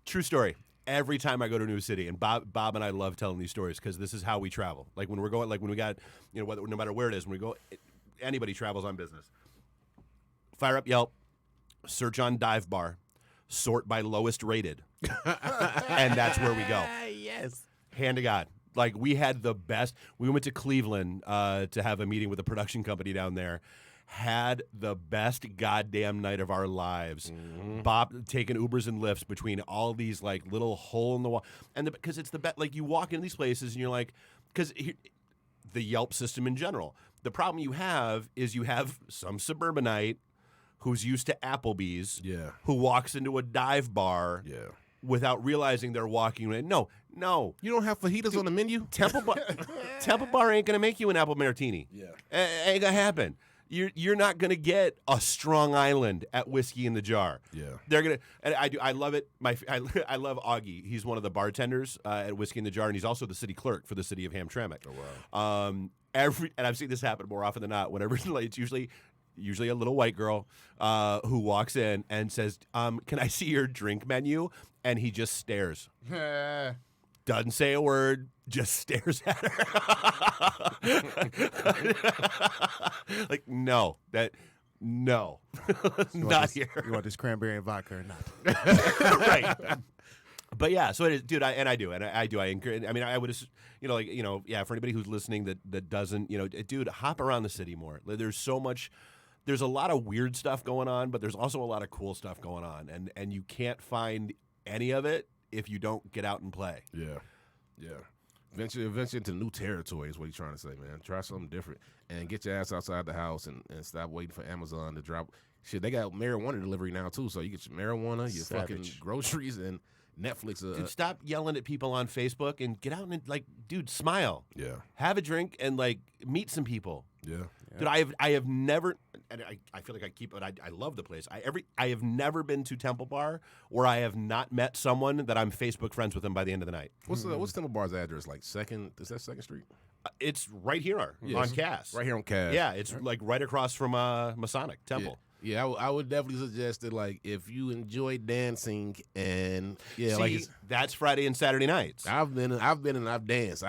True story. Every time I go to a new city, and Bob and I love telling these stories because this is how we travel. Like when we're going, when we got, whether, no matter where it is, when we go, anybody travels on business. Fire up Yelp, search on Dive Bar, sort by lowest rated, and that's where we go. Yes. Hand to God. Like we had the best. We went to Cleveland to have a meeting with a production company down there. Had the best goddamn night of our lives. Bob taking Ubers and Lyfts between all these little hole in the wall, and because it's the best. You walk into these places and you're like, because the Yelp system in general, the problem you have is you have some suburbanite who's used to Applebee's, who walks into a dive bar, without realizing they're walking. No, you don't have fajitas on the menu. Temple Bar ain't gonna make you an apple martini. Ain't gonna happen. You're not gonna get a Strong Island at Whiskey in the Jar. They're gonna, and I love it. I love Augie. He's one of the bartenders at Whiskey in the Jar, and he's also the city clerk for the city of Hamtramck. Oh wow. And I've seen this happen more often than not. Whenever it's usually a little white girl who walks in and says, "Can I see your drink menu?" And he just stares. Doesn't say a word, just stares at her. No, not here. You want this cranberry and vodka or not? Right. But yeah, so it is, dude. I encourage. I mean, I would, for anybody who's listening that doesn't, dude, hop around the city more. There's so much. There's a lot of weird stuff going on, but there's also a lot of cool stuff going on, and you can't find any of it if you don't get out and play. Yeah. Venture into new territory is what he's trying to say, man. Try something different and get your ass outside the house and stop waiting for Amazon to drop. Shit, they got marijuana delivery now too, so you get your marijuana, your fucking groceries, and Netflix. Dude, stop yelling at people on Facebook and get out and dude, smile. Yeah. Have a drink and meet some people. Yeah. Dude, I have never, and I feel like I keep it. I love the place. I have never been to Temple Bar where I have not met someone that I'm Facebook friends with them by the end of the night. What's Temple Bar's address? Is that 2nd Street? It's right here on Cass. Right here on Cass. Yeah, it's like right across from Masonic Temple. Yeah, I would definitely suggest that, like, if you enjoy dancing and See, that's Friday and Saturday nights. I've been and I've danced.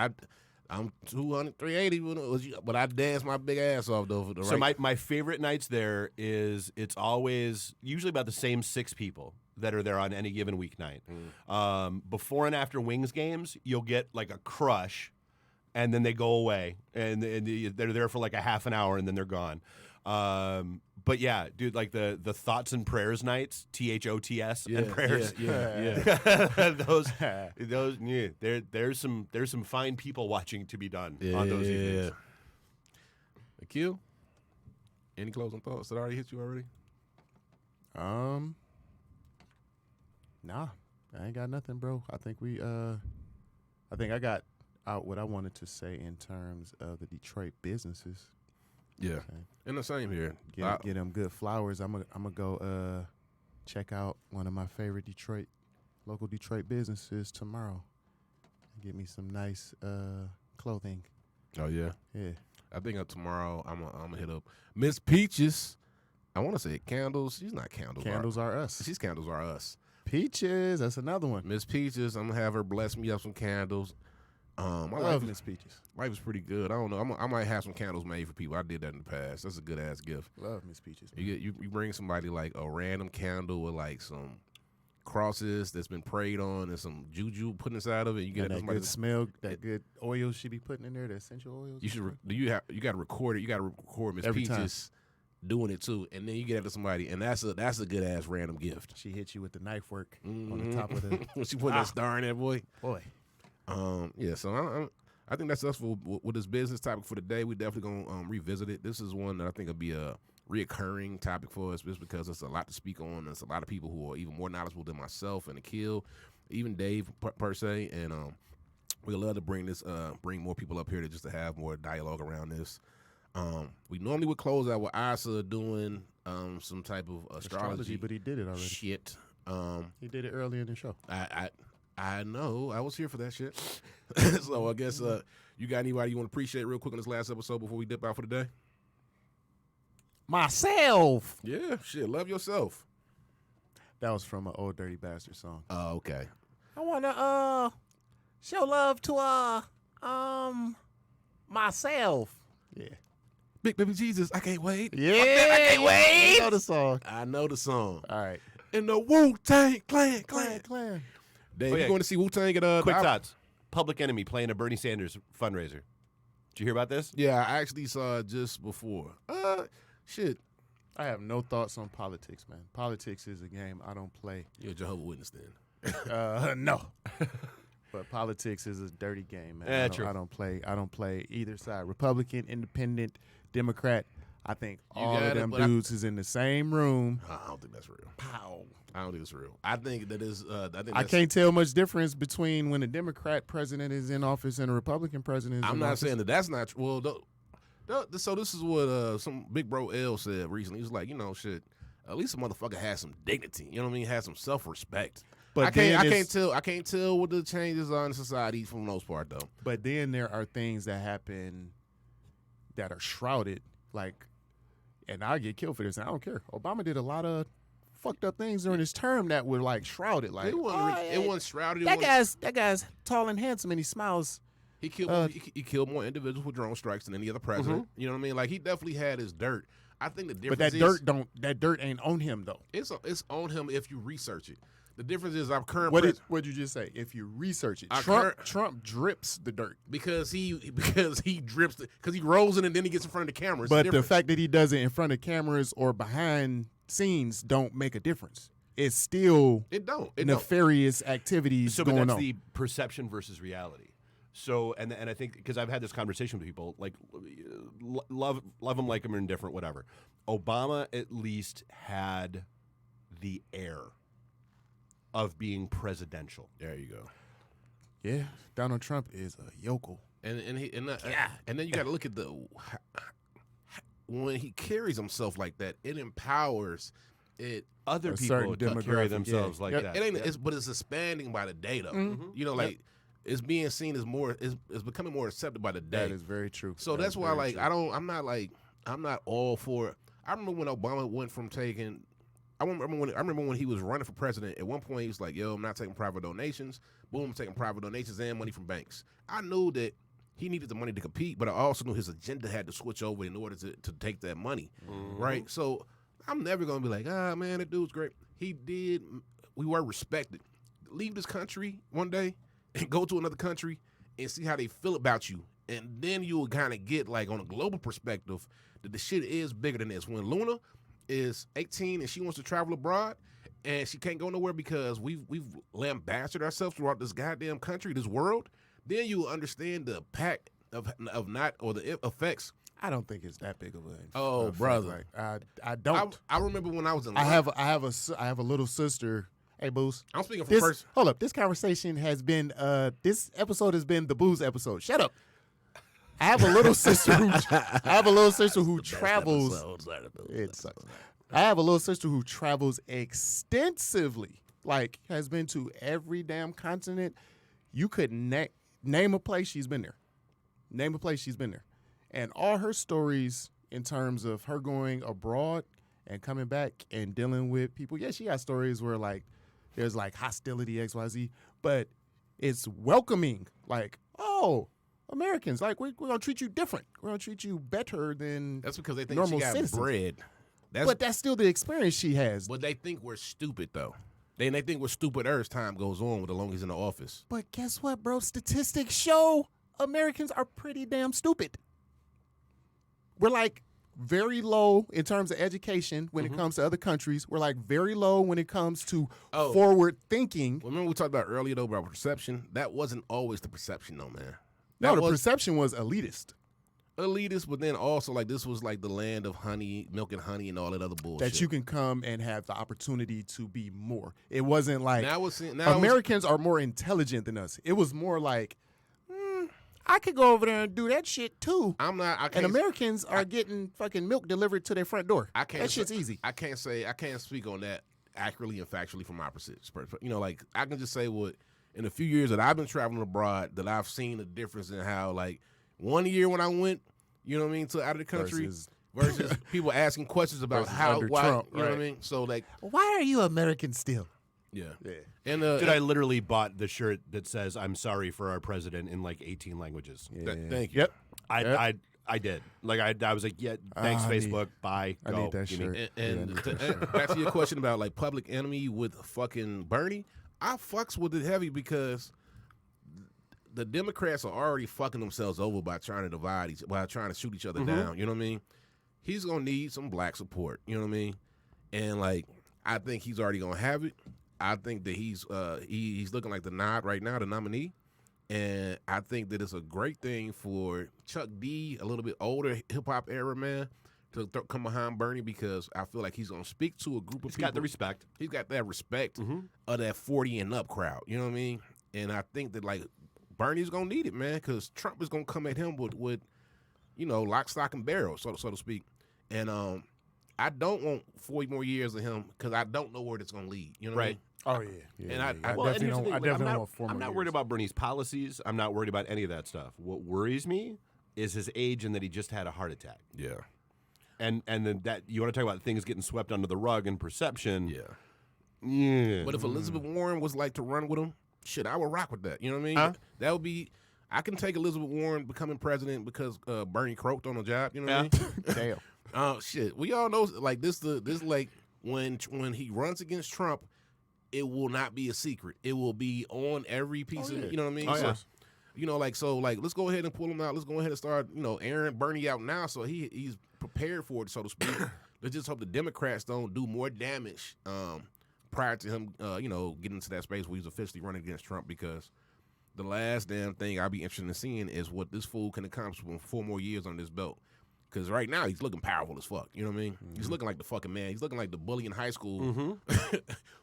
I'm 200, 380, but I dance my big ass off though. So my favorite nights there is it's always usually about the same 6 people that are there on any given weeknight. Before and after Wings games, you'll get like a crush, and then they go away, and they're there for like a half an hour, and then they're gone. But yeah, dude, like the thoughts and prayers nights, THOTS and prayers. those there's some fine people watching to be done on those evenings. Akil, any closing thoughts that already hit you already? Nah, I ain't got nothing, bro. I think I got out what I wanted to say in terms of the Detroit businesses. Yeah, and the same here. Get them good flowers. I'm gonna go check out one of my favorite local Detroit businesses tomorrow. Get me some nice clothing. Oh yeah, yeah. I think tomorrow I'm gonna hit up Miss Peaches. I want to say candles. She's not candles. Candles are us. She's candles are us. Peaches, that's another one. Miss Peaches. I'm gonna have her bless me up some candles. I love Miss Peaches. Life is pretty good. I don't know. I might have some candles made for people. I did that in the past. That's a good ass gift. Love Miss Peaches. You bring somebody like a random candle with like some crosses that's been prayed on and some juju put inside of it. You get that good smell, that good oil she be putting in there, the essential oils. You should. You got to record it. You got to record Miss Peaches doing it too, and then you get it to somebody, and that's a good ass random gift. She hits you with the knife work on the top of the. When she put that star in that boy. Yeah, so I think that's us with this business topic for today. We definitely gonna revisit it. This is one that I think will be a reoccurring topic for us, just because it's a lot to speak on. There's a lot of people who are even more knowledgeable than myself and Akil, even Dave per se, and we love to bring more people up here to have more dialogue around this. We normally would close out with Asa doing some type of astrology, but he did it already. Shit, he did it early in the show. I know. I was here for that shit. So I guess you got anybody you want to appreciate real quick on this last episode before we dip out for the day? Myself. Yeah, shit. Love yourself. That was from an Old Dirty Bastard song. Oh, okay. I want to show love to myself. Yeah. Big Baby Jesus, I can't wait. Yeah, I can't wait. I know the song. I know the song. All right. In the Wu-Tang Clan. Dave, you going to see Wu-Tang at Quick thoughts. Public Enemy playing a Bernie Sanders fundraiser. Did you hear about this? Yeah, I actually saw it just before. Shit. I have no thoughts on politics, man. Politics is a game I don't play. You're a Jehovah's Witness then. No. But politics is a dirty game, man. True. I don't play either side. Republican, Independent, Democrat. I think all of them dudes is in the same room. I don't think that's real. Pow. I don't think it's real. I think that is. I can't tell much difference between when a Democrat president is in office and a Republican president is in office. I'm not saying that that's not true. Well, so this is what some big bro L said recently. He was like, shit, at least a motherfucker has some dignity. You know what I mean? Has some self-respect. But I can't tell what the changes are in society for the most part, though. But then there are things that happen that are shrouded, like, and I get killed for this, and I don't care. Obama did a lot of fucked up things during his term that were like shrouded. Like it wasn't shrouded. That guy's tall and handsome, and he smiles. He killed more individuals with drone strikes than any other president. Mm-hmm. You know what I mean? Like he definitely had his dirt. I think the difference but that dirt ain't on him though. It's on him if you research it. The difference is our current. What'd you just say? If you research it, Trump drips the dirt because he drips because he rolls in and then he gets in front of the cameras. But the fact that he does it in front of cameras or behind scenes don't make a difference. It's still nefarious activities going on. So, but that's the perception versus reality. So, and I think because I've had this conversation with people, like love them, like them, or indifferent, whatever. Obama at least had the air of being presidential. There you go. Yeah, Donald Trump is a yokel, and then you got to look at when he carries himself like that, it empowers it. Other people carry themselves like that. But it's expanding by the day, though. Mm-hmm. Like it's being seen as more. It's becoming more accepted by the day. That is very true. So that's why, like, true. I'm not all for it. I remember when Obama went from taking. I remember when he was running for president. At one point, he was like, "Yo, I'm not taking private donations. Boom, I'm taking private donations and money from banks." I knew that he needed the money to compete, but I also knew his agenda had to switch over in order to take that money, right? So I'm never gonna be like, man, that dude's great. He did. We were respected. Leave this country one day and go to another country and see how they feel about you, and then you'll kind of get like on a global perspective that the shit is bigger than this. When Luna is 18 and she wants to travel abroad and she can't go nowhere because we've lambasted ourselves throughout this goddamn country, this world, then you understand the impact of not, or the effects. I don't think it's that big of an. Oh, brother, like, I don't. I remember when I was in. I have a little sister. Hey, Booze. I'm speaking from first. Hold up. This conversation has been. This episode has been the Booze episode. Shut up. I have a little sister who travels. It sucks. I have a little sister who travels extensively. Like, has been to every damn continent. You could name a place she's been there. Name a place she's been there. And all her stories in terms of her going abroad and coming back and dealing with people. Yeah, she got stories where, like, there's, like, hostility, XYZ. But it's welcoming. Like, oh, Americans, like, we're going to treat you different. We're going to treat you better than That's because they think normal she got citizens. bread. But that's still the experience she has. But they think we're stupid, though. They think we're stupider as time goes on with the longer he's in the office. But guess what, bro? Statistics show Americans are pretty damn stupid. We're, like, very low in terms of education when it comes to other countries. We're, like, very low when it comes to forward thinking. Well, remember we talked about earlier, though, about perception? That wasn't always the perception, though, man. No, the perception was elitist. Elitist, but then also, like, this was like the land of honey, milk and honey, and all that other bullshit. That you can come and have the opportunity to be more. It wasn't like now Americans are more intelligent than us. It was more like, I could go over there and do that shit too. And Americans are getting fucking milk delivered to their front door. That shit's easy. I can't speak on that accurately and factually from my perspective. You know, like, I can just say what in a few years that I've been traveling abroad that I've seen the difference in how, like, 1 year when I went, you know what I mean, out of the country versus people asking questions about why, Trump, you know what I mean? So, like, why are you American still? Yeah. And dude, I literally bought the shirt that says "I'm sorry for our president" in like 18 languages. Thank you. Yep. I did. Like, I was like, yeah, thanks, Facebook. Bye. I go. need that shirt. And back to your question about, like, public enemy with fucking Bernie, I fucks with it heavy because the Democrats are already fucking themselves over by trying to divide by trying to shoot each other down. You know what I mean? He's gonna need some black support. You know what I mean? And, like, I think he's already gonna have it. I think that he's looking like the nod right now, the nominee. And I think that it's a great thing for Chuck D, a little bit older hip hop era man, to come behind Bernie, because I feel like he's gonna speak to a group of people. He's got the respect. He's got that respect of that 40 and up crowd. You know what I mean? And I think that, like, Bernie's gonna need it, man, because Trump is gonna come at him with you know, lock, stock, and barrel, so to speak. And I don't want 40 more years of him because I don't know where it's gonna lead. You know what I mean? Oh yeah. And I definitely don't. I definitely want 4 more I'm not years. worried about Bernie's policies. I'm not worried about any of that stuff. What worries me is his age and that he just had a heart attack. Yeah. And then that you want to talk about things getting swept under the rug and perception. Yeah. But if Elizabeth Warren was like to run with him, shit, I would rock with that. You know what I mean? That would be. I can take Elizabeth Warren becoming president because Bernie croaked on the job. You know what I mean? Damn. Shit. We all know, like, this like when he runs against Trump, it will not be a secret. It will be on every piece of, you know what I mean? You know, like, so, like, let's go ahead and pull him out. Let's go ahead and start, you know, airing Bernie out now, so he's prepared for it, so to speak. Let's just hope the Democrats don't do more damage prior to him, you know, getting into that space where he's officially running against Trump, because the last damn thing I'll be interested in seeing is what this fool can accomplish with 4 more years on this belt. Because right now he's looking powerful as fuck. You know what I mean? He's looking like the fucking man. He's looking like the bully in high school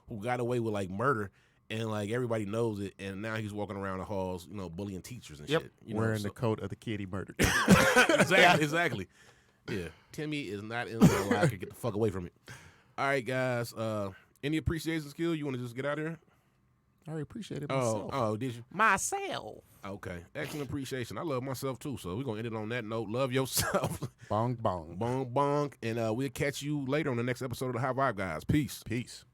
who got away with, like, murder, and, like, everybody knows it. And now he's walking around the halls, you know, bullying teachers and shit. You Wearing the coat of the kid he murdered. Exactly. Yeah. Timmy is not in the locker. Get the fuck away from it. All right, guys. Any appreciation skill? You want to just get out of here? I appreciate it myself. Oh, did you? Myself. Okay. Excellent appreciation. I love myself too. So we're going to end it on that note. Love yourself. Bong, bong. Bong, bong. And we'll catch you later on the next episode of the High Vibe Guys. Peace. Peace.